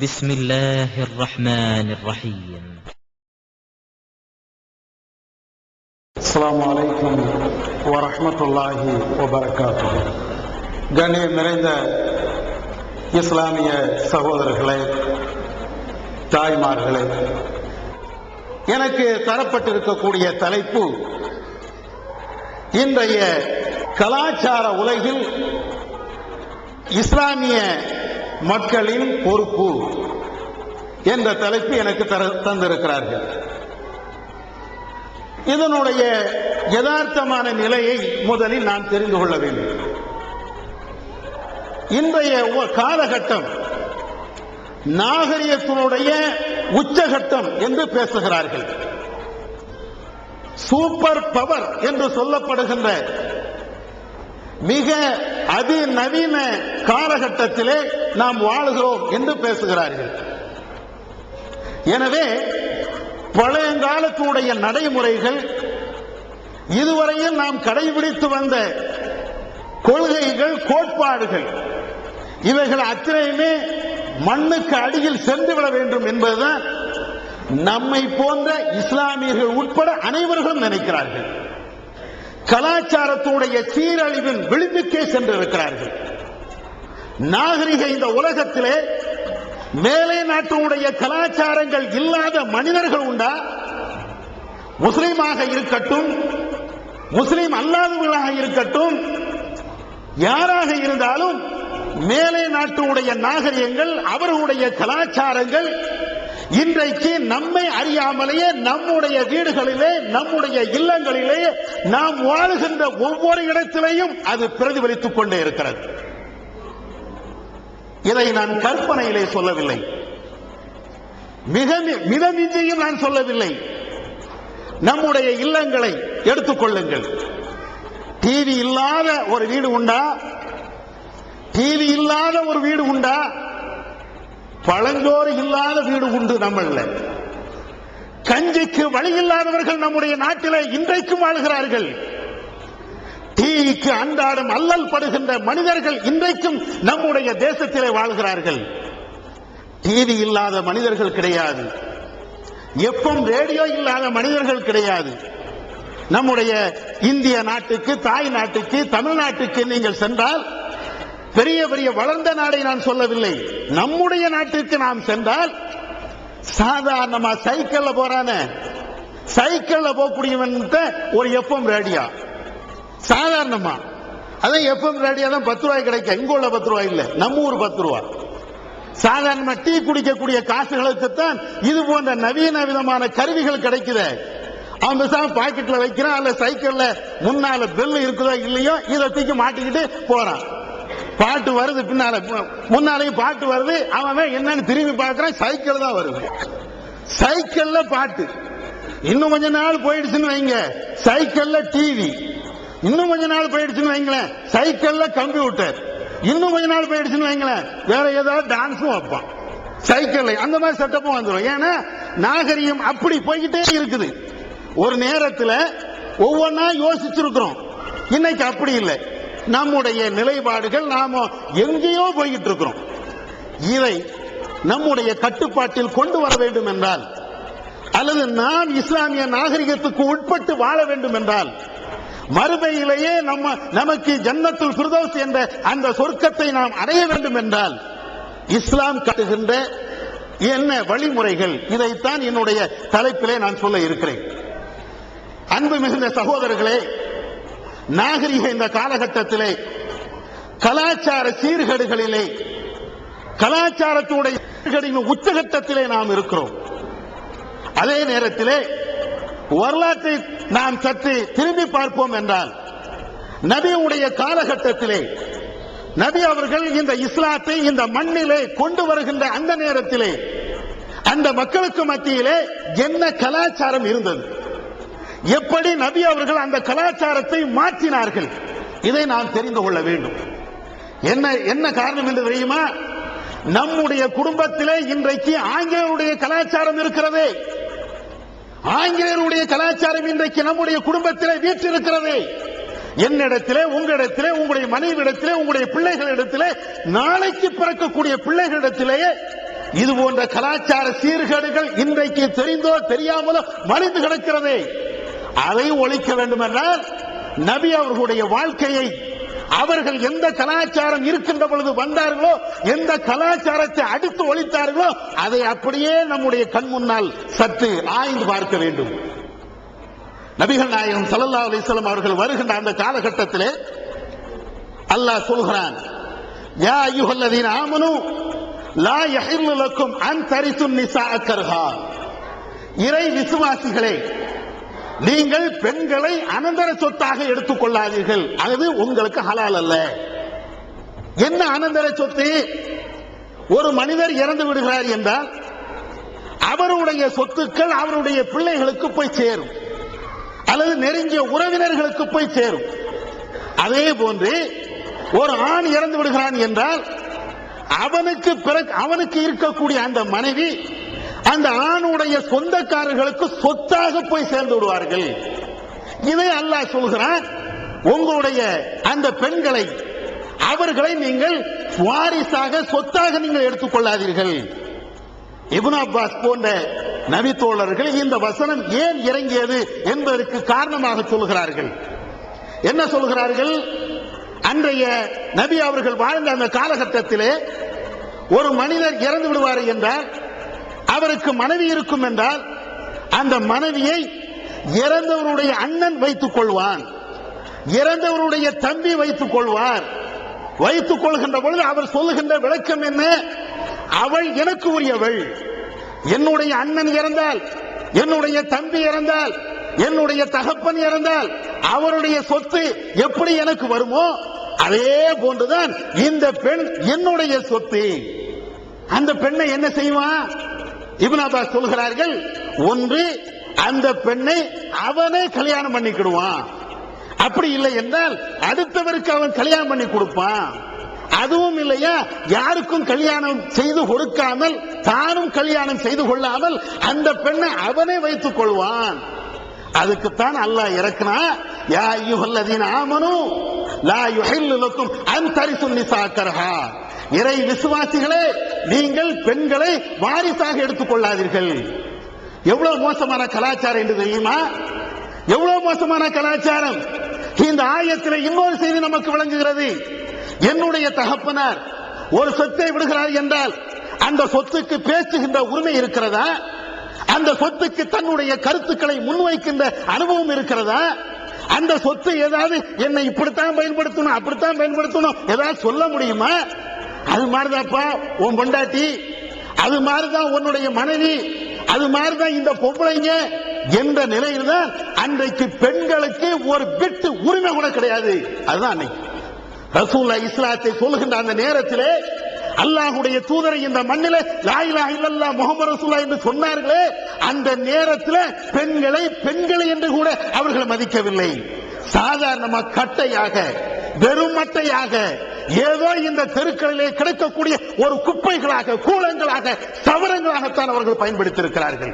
بسم الله الرحمن الرحيم. السلام عليكم ورحمة الله وبركاته. கண்ணியம் நிறைந்த இஸ்லாமிய சகோதரர்களே, தாய்மார்களே, எனக்கு தரப்பட்டிருக்கக்கூடிய தலைப்பு இன்றைய கலாச்சார உலகில் இஸ்லாமிய மக்களின் பொறுப்பு என்ற தலைப்பு எனக்கு தந்திருக்கிறார்கள். இதனுடைய யதார்த்தமான நிலையை முதலில் நான் தெரிந்து கொள்ள வேண்டும். இன்றைய காலகட்டம் நாகரிகத்தினுடைய உச்சகட்டம் என்று பேசுகிறார்கள். சூப்பர் பவர் என்று சொல்லப்படுகின்ற மிக அதிநவீன காலகட்டத்திலே நாம் வாழுகிறோம் என்று பேசுகிறார்கள். எனவே பழையங்காலத்தினுடைய நடைமுறைகள், இதுவரையில் நாம் கடைபிடித்து வந்த கொள்கைகள், கோட்பாடுகள், இவைகள் அத்தனையுமே மண்ணுக்கு அடியில் சென்றுவிட வேண்டும் என்பதுதான் நம்மை போன்ற இஸ்லாமியர்கள் உட்பட அனைவர்களும் நினைக்கிறார்கள். கலாச்சாரத்துடைய சீரழிவின் விளிம்புக்கே சென்றிருக்கிறார்கள். நாகரிக இந்த உலகத்திலே மேலை நாட்டினுடைய கலாச்சாரங்கள் இல்லாத மனிதர்கள் உண்டா? முஸ்லீமாக இருக்கட்டும், முஸ்லீம் அல்லாதவர்களாக இருக்கட்டும், யாராக இருந்தாலும் மேலை நாட்டினுடைய நாகரிகங்கள், அவர்களுடைய கலாச்சாரங்கள் இன்றைக்கு நம்மை அறியாமலேயே நம்முடைய வீடுகளிலே, நம்முடைய இல்லங்களிலே, நாம் வாழுகின்ற ஒவ்வொரு இடத்திலேயும் அது பிரதிபலித்துக் கொண்டே இருக்கிறது. இதை நான் கற்பனையிலே சொல்லவில்லை, மிக மிஞ்சியும் நான் சொல்லவில்லை. நம்முடைய இல்லங்களை எடுத்துக்கொள்ளுங்கள். டிவி இல்லாத ஒரு வீடு உண்டா? டிவி இல்லாத ஒரு வீடு உண்டா? பழஞ்சோறு இல்லாத வீடு உண்டு நம்மள. கஞ்சிக்கு வழி இல்லாதவர்கள் நம்முடைய நாட்டிலே இன்றைக்கும் வாழ்கிறார்கள். டீக்கு அன்றாடம் அல்லல் படுகின்ற மனிதர்கள் இன்றைக்கும் நம்முடைய தேசத்திலே வாழ்கிறார்கள். டிவி இல்லாத மனிதர்கள் கிடையாது. எஃப்எம் ரேடியோ இல்லாத மனிதர்கள் கிடையாது. நம்முடைய இந்திய நாட்டுக்கு, தாய் நாட்டுக்கு, தமிழ்நாட்டுக்கு நீங்கள் சென்றால், பெரிய பெரிய வளர்ந்த நாடை நான் சொல்லவில்லை, நம்முடைய நாட்டிற்கு நாம் சென்றால் சாதாரணமா சைக்கிள்ல போறான, சைக்கிள்ல போகக்கூடியவன் ஒரு எஃப்எம் ரேடியோ சாதாரணமா, அதான் எஃப்எம் ரேடியோ தான் 10 ரூபாய் கிடைக்கும். இங்க உள்ள 10 ரூபாய் இல்ல, நம்ம ஊர் 10 ரூபாய். சாதாரண டீ குடிக்கக்கூடிய காசுகளுக்குத்தான் இது போன்ற நவீன விதமான கருவிகள் கிடைக்குது. அவன் பேசாம பாக்கெட்ல வைக்கிறான், அல்ல சைக்கிள்ல முன்னால பெல் இருக்குதோ இல்லையோ இதை தூக்கி மாட்டிக்கிட்டு போறான். பாட்டு வருது, பின்னால முன்னாலையும் பாட்டு வருது, அவன் என்னன்னு திரும்பி பார்க்கறான், சைக்கிள் தான் வருது. சைக்கிள்ல பாட்டு. இன்னும் கொஞ்ச நாள் போயிடுச்சுன்னு வைங்க, சைக்கிள்ல டிவி. இன்னும் கொஞ்ச நாள் போயிடுச்சுன்னு வைங்களேன், சைக்கிள்ல கம்ப்யூட்டர். இன்னும் கொஞ்ச நாள் போயிடுச்சுன்னு வைங்களேன், வேற ஏதாவது டான்ஸும் வைப்பான் சைக்கிள்ல. அந்த மாதிரி செட்டப்பும் வந்துடும். ஏன்னா நாகரிகம் அப்படி போய்கிட்டே இருக்குது. ஒரு நேரத்தில் ஒவ்வொன்னா யோசிச்சிருக்கிறோம், இன்னைக்கு அப்படி இல்லை. நம்முடைய நிலைப்பாடுகள் நாம எங்கேயோ போய்கிட்டு இருக்கிறோம். இதை நம்முடைய கட்டுப்பாட்டில் கொண்டு வர வேண்டும் என்றால், அல்லது நாம் இஸ்லாமிய நாகரிகத்துக்கு உட்பட்டு வாழ வேண்டும் என்றால், மறுமையிலேயே நமக்கு ஜன்னத்துல் ஃபிர்தௌஸ் என்ற அந்த சொர்க்கத்தை நாம் அடைய வேண்டும் என்றால், இஸ்லாம் காட்டுகின்ற என்ன வழிமுறைகள், இதைத்தான் என்னுடைய தலைப்பிலே நான் சொல்ல இருக்கிறேன். அன்பு மிகுந்த சகோதரர்களே, நாகரிக இந்த காலகட்டத்திலே கலாச்சார சீர்கேடுகளிலே, கலாச்சாரத்துடைய உச்சகட்டத்திலே நாம் இருக்கிறோம். அதே நேரத்திலே வரலாற்றை நாம் சற்று திரும்பி பார்ப்போம் என்றால், நபியுடைய காலகட்டத்திலே நபி அவர்கள் இந்த இஸ்லாத்தை இந்த மண்ணிலே கொண்டு வருகின்ற அந்த நேரத்திலே அந்த மக்களுக்கு மத்தியிலே என்ன கலாச்சாரம் இருந்தது, எப்படி நபி அவர்கள் அந்த கலாச்சாரத்தை மாற்றினார்கள், இதை நாம் தெரிந்து கொள்ள வேண்டும். என்ன காரணம் என்று தெரியுமா? நம்முடைய குடும்பத்திலே இன்றைக்கு ஆங்கிலேயருடைய கலாச்சாரம் இருக்கிறது. ஆங்கிலேயருடைய கலாச்சாரம் இன்றைக்கு நம்முடைய குடும்பத்திலே வீற்றிருக்கிறது. என்னிடத்திலே, உங்களிடத்திலே, உங்களுடைய மனைவியிடத்திலே, உங்களுடைய பிள்ளைகளிடத்திலே, நாளைக்கு பிறக்கக்கூடிய பிள்ளைகளிடத்திலேயே இது போன்ற கலாச்சார சீர்கேடுகள் இன்றைக்கு தெரிந்தோ தெரியாமலோ மலிந்து கிடக்கிறதே. அதை ஒழிக்க வேண்டும் என்றால் நபி அவர்களுடைய வாழ்க்கையை, அவர்கள் எந்த கலாச்சாரம் இருக்கின்ற பொழுது வந்தார்களோ, எந்த கலாச்சாரத்தை அடித்து ஒழித்தார்களோ, அதை அப்படியே நம்முடைய கண் முன்னால் சற்று ஆய்ந்து பார்க்க வேண்டும். நபிகள் நாயகம் ஸல்லல்லாஹு அலைஹி வஸல்லம் அவர்கள் வருகின்ற அந்த காலகட்டத்திலே அல்லாஹ் சொல்கிறான், யா அய்யுஹல்லதீன ஆமனூ லா யஹில்லு லக்கும் அன் தரிசுன் நிஸாஅ கர்ஹா. இறை விசுவாசிகளே, நீங்கள் பெண்களை அனந்தர சொத்தாக எடுத்துக் கொள்ளாதீர்கள், அது உங்களுக்கு ஹலால் அல்ல. என்ன அனந்தர சொத்து? ஒரு மனிதர் இறந்து விடுகிறார் என்றால் அவருடைய சொத்துக்கள் அவருடைய பிள்ளைகளுக்கு போய் சேரும், அல்லது நெருங்கிய உறவினர்களுக்கு போய் சேரும். அதே போன்று ஒரு ஆண் இறந்து விடுகிறான் என்றால் அவனுக்கு இருக்கக்கூடிய அந்த மனைவி அந்த ஆணுடைய சொந்தக்காரர்களுக்கு சொத்தாக போய் சேர்ந்து விடுவார்கள். இதை அல்லாஹ் சொல்கிறான், உங்களுடைய அந்த பெண்களை, அவர்களை நீங்கள் வாரிசாக சொத்தாக நீங்கள் எடுத்துக்கொள்ளாதீர்கள். இப்னு அப்பாஸ் போன்ற நபி தோழர்கள் இந்த வசனம் ஏன் இறங்கியது என்பதற்கு காரணமாக சொல்கிறார்கள். என்ன சொல்கிறார்கள்? அன்றைய நபி அவர்கள் வாழ்ந்த அந்த காலகட்டத்திலே ஒரு மனிதர் இறந்து விடுவார் என்றால், அவருக்கு மனைவி இருக்கும் என்றால், அந்த மனைவியை இறந்தவருடைய அண்ணன் வைத்துக் கொள்வான், இறந்தவருடைய தம்பி வைத்துக் கொள்வார். வைத்துக் கொள்கின்ற பொழுது அவர் சொல்லுகின்ற விளக்கம் என்ன? அவள் எனக்கு உரியவள். என்னுடைய அண்ணன் இறந்தால், என்னுடைய தம்பி இறந்தால், என்னுடைய தகப்பன் இறந்தால் அவருடைய சொத்து எப்படி எனக்கு வருமோ அதே போன்றுதான் இந்த பெண் என்னுடைய சொத்து. அந்த பெண்ணை என்ன செய்வான்? இப்னு அப்பாஸ் சொல்கிறார்கள், ஒன்று அந்த பெண்ணை அவனே கல்யாணம் பண்ணிக்கிடுவான், அப்படி இல்லை என்றால் அடுத்தவருக்கு அவன் கல்யாணம் பண்ணி கொடுப்பான். அதுவும் இல்லையா, யாருக்கும் கல்யாணம் செய்து கொடுக்காமல் தானும் கல்யாணம் செய்து கொள்ளாமல் அந்த பெண்ணை அவனே வைத்துக் கொள்வான். அதுக்குத்தான் அல்லாஹ் இறக்குனா, யா அய்யுஹல்லதீன ஆமனூ லா யுஹில்லு லக்கும் அன் தரிசுன் நிஸாஅ கர்ஹா. இறை விசுவாசிகளே, நீங்கள் பெண்களை வாரிசாக எடுத்துக் கொள்ளாதீர்கள். எவ்வளவு மோசமான கலாச்சாரம் என்று தெரியுமா? எவ்வளவு மோசமான கலாச்சாரம். இந்த ஆயத்தில் இன்னொரு செய்தி நமக்கு விளங்குகிறது. என்னுடைய தகப்பனார் ஒரு சொத்தை விடுகிறார் என்றால் அந்த சொத்துக்கு பேசுகின்ற உரிமை இருக்கிறதா? அந்த சொத்துக்கு தன்னுடைய கருத்துக்களை முன்வைக்கின்ற அனுபவம் இருக்கிறதா? அந்த சொத்து ஏதாவது என்னை இப்படித்தான் பயன்படுத்தணும், அப்படித்தான் பயன்படுத்தணும் ஏதாவது சொல்ல முடியுமா? அது மாதிரிதான்ப்பா உன் பொண்டாட்டி, அது மாதிரிதான் உன்னுடைய மனைவி, அது மாதிரிதான் இந்த பொம்பளைங்க என்ற நிலையில் தான் அன்றைக்கு பெண்களுக்கு ஒரு பிட்டு உரிமை கூட கிடையாது. அதுதான் அன்னைக்கு ரசூலுல்லாஹ் இஸ்லாத்தை சொல்லுகின்ற அந்த நேரத்திலே அல்லாஹ்வுடைய தூதரை இந்த மண்ணிலே லா இலாஹ இல்லல்லாஹ் முஹம்மது ரசூலுல்லாஹ் என்று சொன்னார்களே, அந்த நேரத்தில் பெண்களை பெண்களை என்று கூட அவர்கள் மதிக்கவில்லை. சாதாரணமாக கட்டையாக, வெறும் மட்டையாக, ஏதோ இந்த தெருக்களிலே கிடைக்கக்கூடிய ஒரு குப்பைகளாக, கூலங்களாக, சவரங்களாகத்தான் அவர்கள் பயன்படுத்தியிருக்கிறார்கள்.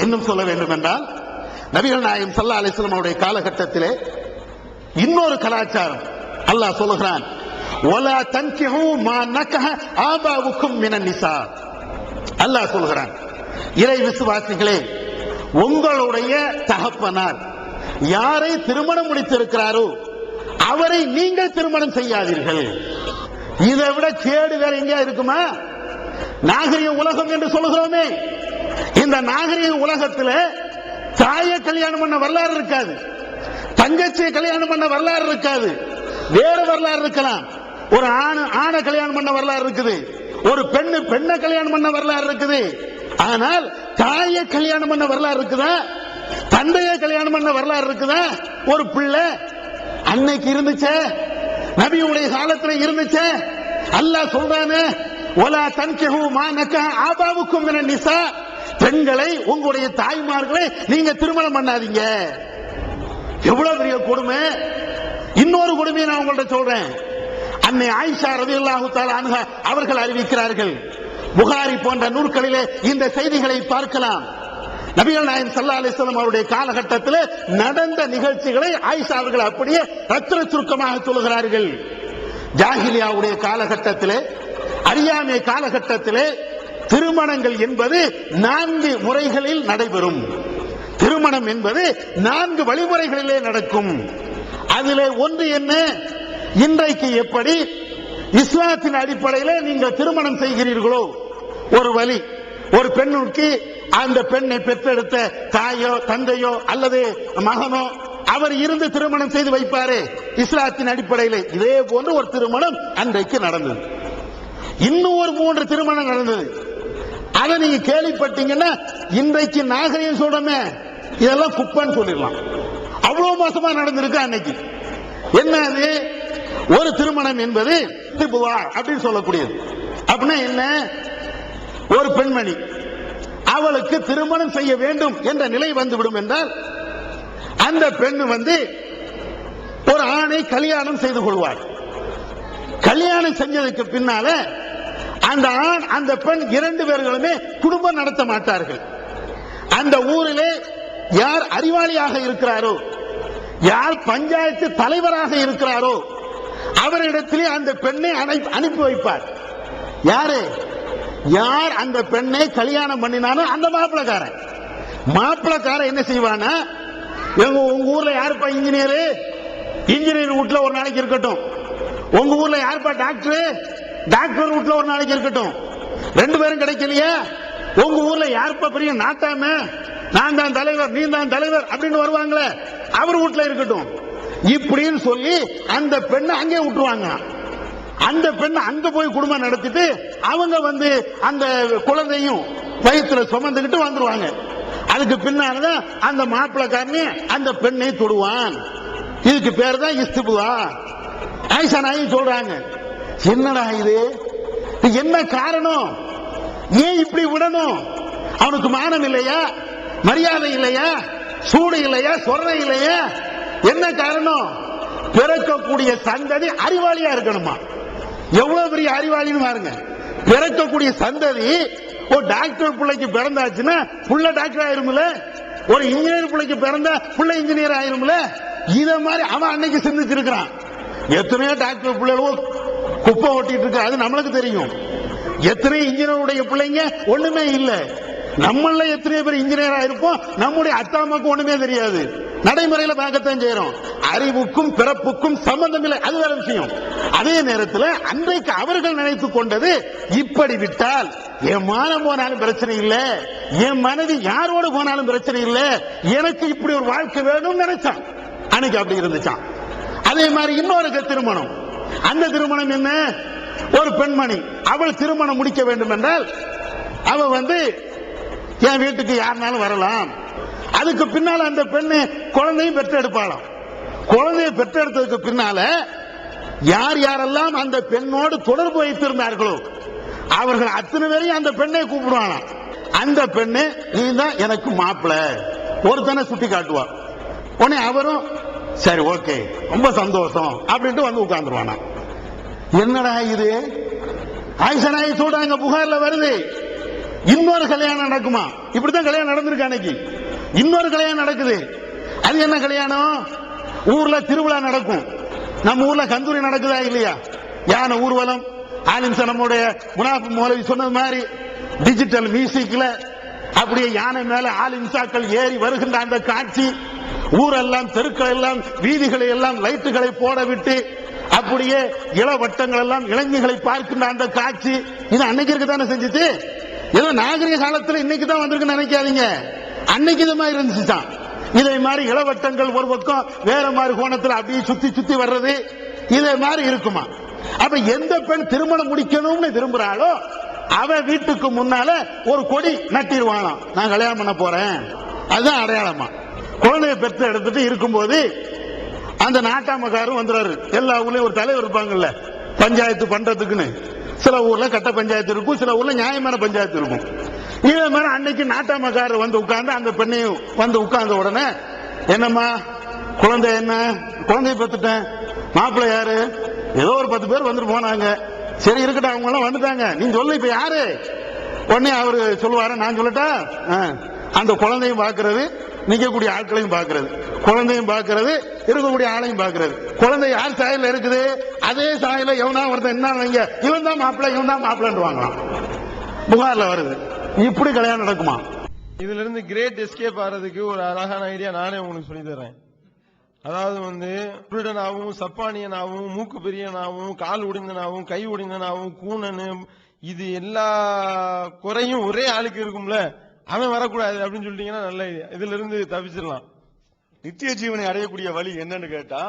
இன்னும் சொல்ல வேண்டும் என்றால், நபிகள் நாயகம் ஸல்லல்லாஹு அலைஹி வஸல்லம் அவருடைய காலகட்டத்திலே இன்னொரு கலாச்சாரம் அல்லாஹ் சொல்லுகிறான், வலா தன்கிஹு மா நகஹ ஆபாவுக்கும் மினன் நிசா. அல்லாஹ் சொல்கிறான், இறை விசுவாசிகளே, உங்களுடைய தகப்பனார் யாரை திருமணம் முடித்திருக்கிறாரோ அவரை நீங்கள் திருமணம் செய்யாதீர்கள். இதை விட கேடு வேற எங்கேயா இருக்குமா? நாகரிக உலகம் என்று சொல்லுகிறோமே, இந்த நாகரிக உலகத்தில் தாயை கல்யாணம் பண்ண வரலாறு இருக்காது, தங்கச்சியை கல்யாணம் பண்ண வரலாறு இருக்காது, வேற வரலாறு இருக்கலாம். ஒரு ஆணை கல்யாணம் பண்ண வரலாறு இருக்குது, ஒரு பெண்ணை கல்யாணம் பண்ண வரலாறு இருக்குது. ஆனால் தாயை கல்யாணம் பண்ண வரலாறு இருக்குதா? தந்தையை கல்யாணம் பண்ண வரலாறு இருக்குதா? ஒரு பிள்ளை அன்னைக்கு இருந்துச்சே, நபியுடைய காலத்தில் இருந்துச்சே. அல்லாஹ் சொல்றானே, வலா தன்கிஹு மா நகஹ ஆபாவுக்கும் மினன் நிசா. பெண்களை, உங்களுடைய தாய்மார்களை நீங்க திருமணம் பண்ணாதீங்க. எவ்வளவு பெரிய கொடுமை. இன்னொரு கொடுமையை நான் உங்கள்ட்ட சொல்றேன். அன்னை ஆயிஷா ரலியல்லாஹு தஆலா அன்ஹா அவர்கள் அறிவிக்கிறார்கள். புகாரி போன்ற நூல்களிலே இந்த செய்திகளை பார்க்கலாம். நபிகள் நாயகம் ஸல்லல்லாஹு அலைஹி வஸல்லம் அவருடைய காலகட்டத்தில் நடந்த நிகழ்ச்சிகளை ஆயிஷா அவர்கள் அப்படியே ரத்தின சுருக்கமாக சொல்கிறார்கள். ஜாஹிலியாவுடைய காலகட்டத்திலே, அறியாமை காலகட்டத்திலே திருமணங்கள் என்பது 4 முறைகளில் நடைபெறும். திருமணம் என்பது 4 வழிமுறைகளிலே நடக்கும். அதிலே ஒன்று என்ன? இன்றைக்கு எப்படி இஸ்லாத்தின் அடிப்படையில் நீங்கள் திருமணம் செய்கிறீர்களோ ஒரு வழி, ஒரு பெண்ணுக்கு அந்த பெண்ணை பெற்றெடுத்த தாயோ தந்தையோ அல்லது மகனோ அவர் இருந்து திருமணம் செய்து வைப்பாரு இஸ்லாத்தின் அடிப்படையில். இதே போன்று ஒரு திருமணம் அன்றைக்கு நடந்தது. இன்னும் ஒரு 3 திருமணம் நடந்தது. அதை நீங்க கேள்விப்பட்டீங்கன்னா இன்றைக்கு நாகரிகம் சொல்றமே இதெல்லாம் குப்பன்னு சொல்லிடலாம். அவ்வளவு மோசமா நடந்திருக்கு அன்னைக்கு. என்ன அது? ஒரு திருமணம் என்பது அப்படின்னு சொல்லக்கூடியது. அப்படின்னா என்ன? ஒரு பெண்மணி அவளுக்கு திருமணம் செய்ய வேண்டும் என்ற நிலை வந்துவிடும் என்றால் அந்த பெண் ஒரு ஆணை கல்யாணம் செய்து கொள்வார். கல்யாணம் செஞ்சதுக்கு பின்னால அந்த ஆண் அந்த பெண் 2 பேர்களுமே குடும்பம் நடத்த மாட்டார்கள். அந்த ஊரிலே யார் அறிவாளியாக இருக்கிறாரோ, யார் பஞ்சாயத்து தலைவராக இருக்கிறாரோ அவரிடத்திலே அந்த பெண்ணை அனுப்பி வைப்பார். யாரு? யார் அந்த பெண்ணை கல்யாணம் பண்ணினாலும் அந்த மாப்பிளக்காரன் என்ன செய்வானா, உங்க ஊர்ல யாருப்பா இன்ஜினியர் வீட்டுல ஒரு நாளைக்கு இருக்கட்டும். உங்க ஊர்ல யாருப்பா டாக்டர் வீட்டுல ஒரு நாளைக்கு இருக்கட்டும். 2 பேரும் கிடைக்கலையா? உங்க ஊர்ல யாருப்பா பெரிய நாட்டாம, நான் தான் தலைவர் நீ தான் தலைவர் அப்படின்னு வருவாங்களே அவர் வீட்டுல இருக்கட்டும். இப்படின்னு சொல்லி அந்த பெண்ணை அங்கே விட்டுருவாங்க. அந்த பெண் அங்க போய் குடும்பம் நடத்திட்டு அவங்க அந்த குழந்தையும் வயிற்றுல சுமந்துக்கிட்டு வந்துருவாங்க. அதுக்கு பின்னால்தான் அந்த மாப்பிளக்காரனே அந்த பெண்ணை தொடுவான். இதுக்கு பேர் தான் இஸ்திபுவா. ஆயிஷா நாயகி சொல்றாங்க, என்னடா இது, என்ன காரணம், ஏன் இப்படி விடணும்? அவனுக்கு மானம் இல்லையா, மரியாதை இல்லையா, சூடு இல்லையா, சொரணை இல்லையா? என்ன காரணம்? பிறக்கக்கூடிய சந்ததி அறிவாளியா இருக்கணுமா? எவ்வளவு பெரிய அறிவாளின்னு பாருங்க. பிறக்கக்கூடிய சந்ததி ஒரு டாக்டர் பிள்ளைக்கு பிறந்தாச்சுன்னா புள்ள டாக்டர் ஆயிரும்ல, ஒரு இன்ஜினியர் பிள்ளைக்கு பிறந்தா புள்ள இன்ஜினியர் ஆயிரும்ல. இத மாதிரி அவன் அன்னைக்கு சிந்திச்சிருக்கிறான். எத்தனையோ டாக்டர் பிள்ளைகளும் குப்பை ஓட்டிட்டு இருக்கு, அது நம்மளுக்கு தெரியும். எத்தனை இன்ஜினியருடைய பிள்ளைங்க ஒண்ணுமே இல்ல. நம்மள எத்தனை பேர் இன்ஜினியரா இருப்போம், நம்முடைய அத்தாமாக்கு ஒண்ணுமே தெரியாது. நடைமுறையில பார்க்கத்தான் செய்யறோம். அறிவுக்கும் பிறப்புக்கும் சம்பந்தம் இல்லை, அது வேற விஷயம். அதே நேரத்தில் அன்றைக்கு அவர்கள் நினைத்துக் கொண்டது, இப்படி விட்டால் என் மானம் போனாலும் பிரச்சனை இல்லை, என் மனது யாரோடு போனாலும் பிரச்சனை இல்லை, எனக்கு இப்படி ஒரு வாழ்க்கை வேணும்னு நினைச்சான். அன்னைக்கு அப்படி இருந்துச்சான். அதே மாதிரி இன்னொரு திருமணம். அந்த திருமணம் என்ன? ஒரு பெண்மணி அவள் திருமணம் முடிக்க வேண்டும் என்றால் அவ என் வீட்டுக்கு யாருனாலும் வரலாம். அதுக்கு பின்னால அந்த பெண்ணு குழந்தையும் பெற்றெடுப்பாளாம். குழந்தையை பெற்றெடுத்ததுக்கு பின்னால யார் யாரெல்லாம் அந்த பெண்ணோடு தொடர்பு வைத்திருந்தார்களோ அவர்கள் அத்தனை பேரையும் அந்த பெண்ணை கூப்பிடுவானாம். அந்த பெண்ணு நீ தான் எனக்கு மாப்பிள்ள ஒருத்தனை சுட்டி காட்டுவா. உடனே அவரும் சரி ஓகே ரொம்ப சந்தோஷம் அப்படின்ட்டு உட்கார்ந்துருவானா. என்னடா இது? ஆயிஷா நாயகி சொல்றாங்க, புகார்ல வருது, இன்னொரு கல்யாணம் நடக்குமா? இப்படித்தான் கல்யாணம் நடந்திருக்கு அன்னைக்கு. இன்னொரு கல்யாணம் நடக்குது. அது என்ன கல்யாணம்? ஊர்ல திருவிழா நடக்கும். நம்ம ஊர்ல கந்தூரி நடக்குதா இல்லையா? யானை ஊர்வலம், ஆலிம்சா நம்முடைய முனாஃபி மௌலவி சொன்னது மாதிரி டிஜிட்டல் மியூசிக்ல அப்படியே யானை மேல ஆலிம்சாக்கள் ஏறி வருகின்ற அந்த காட்சி, ஊரெல்லாம் தெருக்கள் எல்லாம் வீதிகளை எல்லாம் லைட்டுகளை போட விட்டு அப்படியே இளவட்டங்கள் எல்லாம் இளைஞர்களை பார்க்கின்ற அந்த காட்சி, இது அன்னைக்கு இருக்கத்தானே செஞ்சுச்சு. ஏதோ நாகரிக காலத்தில் இன்னைக்கு தான் வந்திருக்குன்னு நினைக்காதீங்க. அன்னைக்கு இது மாதிரி இருந்துச்சுதான். இதே மாதிரி இளவட்டங்கள் ஒரு பக்கம் வேற மாதிரி கோணத்தில் அப்படியே சுத்தி சுத்தி வர்றது, இதே மாதிரி இருக்குமா? அப்ப எந்த பெண் திருமணம் முடிக்கணும்னு விரும்புறாளோ அவ வீட்டுக்கு முன்னால ஒரு கொடி நட்டிடுவானாம், நான் கல்யாணம் பண்ண போறேன். அதுதான் அடையாளமா. குழந்தைய பெற்று எடுத்துட்டு இருக்கும்போது அந்த நாட்டாமக்காரும் வந்துறாரு. எல்லா ஊர்லயும் ஒரு தலைவர் இருப்பாங்கல்ல பஞ்சாயத்து பண்றதுக்குன்னு. சில ஊர்ல கட்ட பஞ்சாயத்து இருக்கும், சில ஊர்ல நியாயமான பஞ்சாயத்து இருக்கும். இதே மாதிரி அன்னைக்கு நாட்டாமக்காரர் உட்கார்ந்து அந்த பெண்ணையும் உட்கார்ந்த உடனே, என்னம்மா குழந்தை, என்ன குழந்தைய பெற்றுட்டேன், மாப்பிள்ளை யாரு? ஏதோ ஒரு 10 பேர் வந்துட்டு போனாங்க. சரி இருக்கட்டும், அவங்க எல்லாம் வந்துட்டாங்க, நீ சொல்லு இப்ப யாரு? உடனே அவரு சொல்லுவாரு, நான் சொல்லட்டா? அந்த குழந்தையும் பாக்குறது, நிக்கக்கூடிய ஆட்களையும் பாக்குறது, குழந்தையும் பாக்குறது, இருக்கக்கூடிய ஆளையும் பாக்குறது. குழந்தை யார் சாயல இருக்குது, அதே சாயல எவனா ஒருத்தன் என்ன வைங்க, இவன் தான் மாப்பிள்ளை, இவன் தான் மாப்பிள்ளன்னு வாங்கலாம். புகார்ல வருது. இப்படி கல்யாணம் நடக்குமா? இதுல இருந்து கிரேட் எஸ்கேப் ஆறதுக்கு ஒரு அழகான ஐடியா நானே உங்களுக்கு சொல்லி தர்றேன். அதாவது குருடனாகவும் சப்பானியனாகவும் மூக்கு பெரியனாகவும் கால் உடைந்தனாகவும் கை உடைந்தனாகவும் கூணனு இது எல்லா குறையும் ஒரே ஆளுக்கு இருக்கும்ல, அவன் வரக்கூடாது அப்படின்னு சொல்லிட்டீங்கன்னா நல்ல ஐடியா. இதுல இருந்து தப்பிச்சிடலாம். நித்திய ஜீவனை அடையக்கூடிய வழி என்னன்னு கேட்டா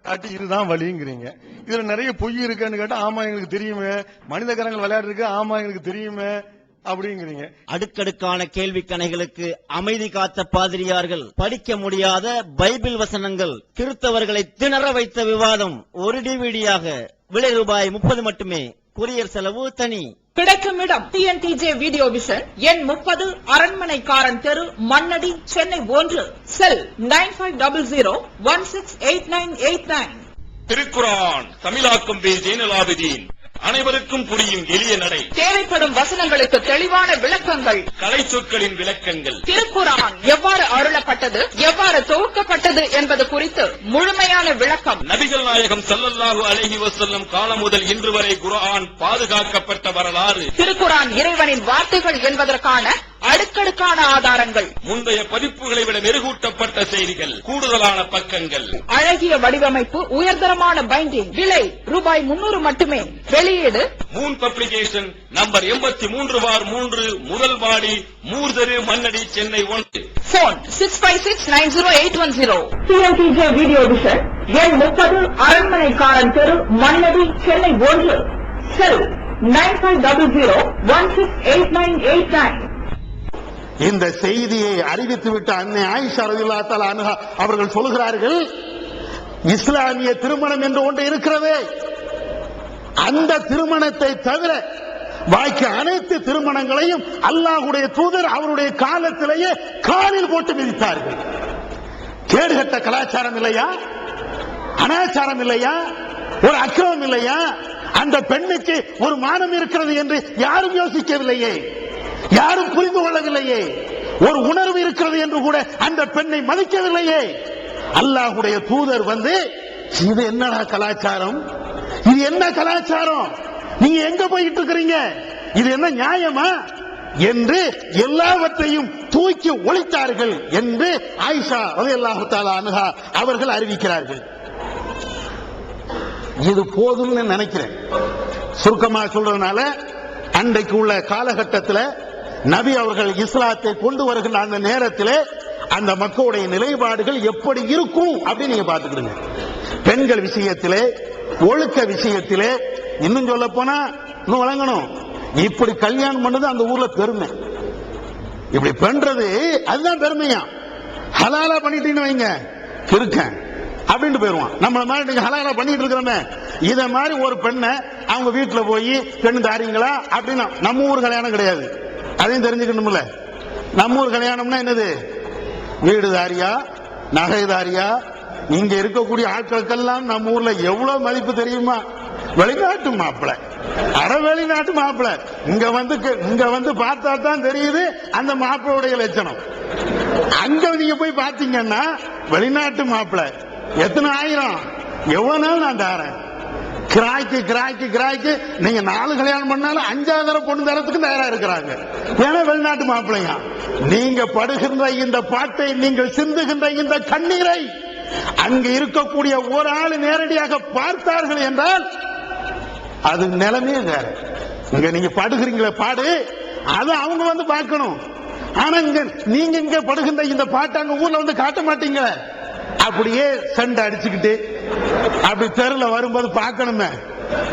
காட்டி இதுதான் வழிங்கிறீங்க. இதுல நிறைய பொய் இருக்குன்னு கேட்டா ஆமா எங்களுக்கு தெரியுமே, மனித கரங்கள் விளையாடு இருக்கு ஆமா எங்களுக்கு தெரியுமே அப்படிங்கிறீங்க. அடுக்கடுக்கான கேள்வி கணைகளுக்கு அமைதி காத்த பாதிரியார்கள், படிக்க முடியாத பைபிள் வசனங்கள், கிறிஸ்தவர்களை திணற வைத்த விவாதம் ஒரு டிவிடியாக, விலை ரூபாய் 30 மட்டுமே, கொரியர் செலவு தனி. கிடைக்கும் இடம் TNTJ வீடியோ விஷன், எண் 30, அரண்மனைக்காரன் தெரு, மண்ணடி, சென்னை 1. செல் 9500168989. திருக்குரான் தமிழாக்கம் பி ஜெயினலாபிதீன். அனைவருக்கும் புரியும் எளிய நடை. தேவைப்படும் வசனங்களுக்கு தெளிவான விளக்கங்கள். கலை சொற்களின் விளக்கங்கள். திருக்குரான் எவ்வாறு அருளப்பட்டது, எவ்வாறு தொகுக்கப்பட்டது என்பது குறித்து முழுமையான விளக்கம். நபிகள் நாயகம் ஸல்லல்லாஹு அலைஹி வஸல்லம் காலம் முதல் இன்று வரை குர்ஆன் பாதுகாக்கப்பட்ட வரலாறு. திருக்குரான் இறைவனின் வார்த்தைகள் என்பதற்கான அடுக்கடுக்கான ஆதாரங்கள். முந்தைய பதிப்புகளை விட மெருகூட்டப்பட்ட செய்திகள், கூடுதலான பக்கங்கள், அழகிய வடிவமைப்பு, உயர்தரமான பைண்டிங். விலை ரூபாய் 300 மட்டுமே. வெளியீடு மூன் பப்ளிகேஷன், நம்பர் 83/3, முதல் மாடி, மூர்தரு, Mannady, Chennai 1. Phone 65690810. TNTJ video vision, எண் 30, அரண்மனைக்காரன் தெரு, மண்ணடி, சென்னை 1. செல் 9500168989. இந்த செய்தியை அறிவித்துவிட்ட அன்னை ஆயிஷா ரலியல்லாஹு தஆலா அன்ஹா அவர்கள் சொல்கிறார்கள், இஸ்லாமிய திருமணம் என்று ஒன்று இருக்கிறது. அந்த திருமணத்தை தவிர பாக்கி அனைத்து திருமணங்களையும் அல்லாஹ்வுடைய தூதர் அவருடைய காலத்திலேயே காலில் போட்டு மிதித்தார்கள். கேடுகட்ட கலாச்சாரம் இல்லையா? அனாச்சாரம் இல்லையா? ஒரு அக்கிரமம் இல்லையா? அந்த பெண்ணுக்கு ஒரு மானம் இருக்கிறது என்று யாரும் யோசிக்கவில்லையே, யாரும் புரிந்து கொள்ளவில்லையே. ஒரு உணர்வு இருக்கிறது என்று கூட அந்த பெண்ணை மதிக்கவில்லையே. அல்லாஹ்வுடைய தூதர் வந்து, இது என்னடா கலாச்சாரம், இது என்ன கலாச்சாரம், நீங்க எங்க போயிட்டு இருக்கிறீங்க, இது என்ன நியாயமா என்று எல்லாவற்றையும் தூக்கி ஒழித்தார்கள் என்று ஆயிஷா ரலியல்லாஹு தஆலா அன்ஹா அவர்கள் அறிவிக்கிறார்கள். இது போதும்னு நினைக்கிறேன். சுருக்கமா சொல்றதுனால, அன்றைக்கு உள்ள காலகட்டத்தில் நபி அவர்கள் இஸ்லாத்தை கொண்டு வருகின்ற அந்த நேரத்தில் அந்த மக்களுடைய நிலைப்பாடுகள் எப்படி இருக்கும் அப்படின்னு நீங்க பாத்துக்கிடுங்க. பெண்கள் விஷயத்திலே, ஒழுக்க விஷயத்திலே, இன்னும் சொல்ல போனா இன்னும் வழங்கணும், இப்படி கல்யாணம் பண்ணது அந்த ஊர்ல பெருமை. இப்படி பண்றது அதுதான் பெருமையா. ஹலாலா பண்ணிட்டீங்கன்னு வைங்க, இருக்கேன் அப்படின்னு போயிருவான். நம்மள மாதிரி நீங்க ஹலாலா பண்ணிட்டு இருக்கிறோமே, இத மாதிரி ஒரு பெண்ணை அவங்க வீட்டுல போய் பெண் தாரீங்களா அப்படின்னா, நம்ம ஊர் கல்யாணம் கிடையாது, அதையும் தெரிஞ்சுக்கணும்ல. நம்ம ஊர் கல்யாணம்னா என்னது? வீடுதாரியா, நகைதாரியா. இங்க இருக்கக்கூடிய ஆட்களுக்கெல்லாம் நம்ம ஊர்ல எவ்வளவு மதிப்பு தெரியுமா? வெளிநாட்டு மாப்பிள, அரை வெளிநாட்டு மாப்பிள. இங்க வந்து பார்த்தா தான் தெரியுது அந்த மாப்பிளையுடைய லட்சணம். அங்க நீங்க போய் பாத்தீங்கன்னா வெளிநாட்டு மாப்பிள எத்தனை ஆயிரம், எவ்வளவு நாள் நான் தாரேன், கிராய்க்கு நீங்க 4 கல்யாணம் பண்ணாலும் 5ஆவது தடவை பொண்ணு தரத்துக்கு தயாரா இருக்கிறாங்க. ஏன்னா வெளிநாட்டு மாப்பிள்ளையா. நீங்க படுகின்ற இந்த பாட்டை, நீங்கள் சிந்துகின்ற இந்த கண்ணீரை அங்கு இருக்கக்கூடிய ஒரு ஆள் நேரடியாக பார்த்தார்கள் என்றால் அது நிலைமையே வேற. இங்க நீங்க படுகிறீங்களே பாடு, அதை அவங்க வந்து பார்க்கணும். ஆனா நீங்க இங்க படுகின்ற இந்த பாட்டை அங்க ஊர்ல வந்து காட்ட மாட்டீங்க. அப்படியே சண்டை அடிச்சுக்கிட்டு அப்படி தெருல வரும்போது பார்க்கணுமே,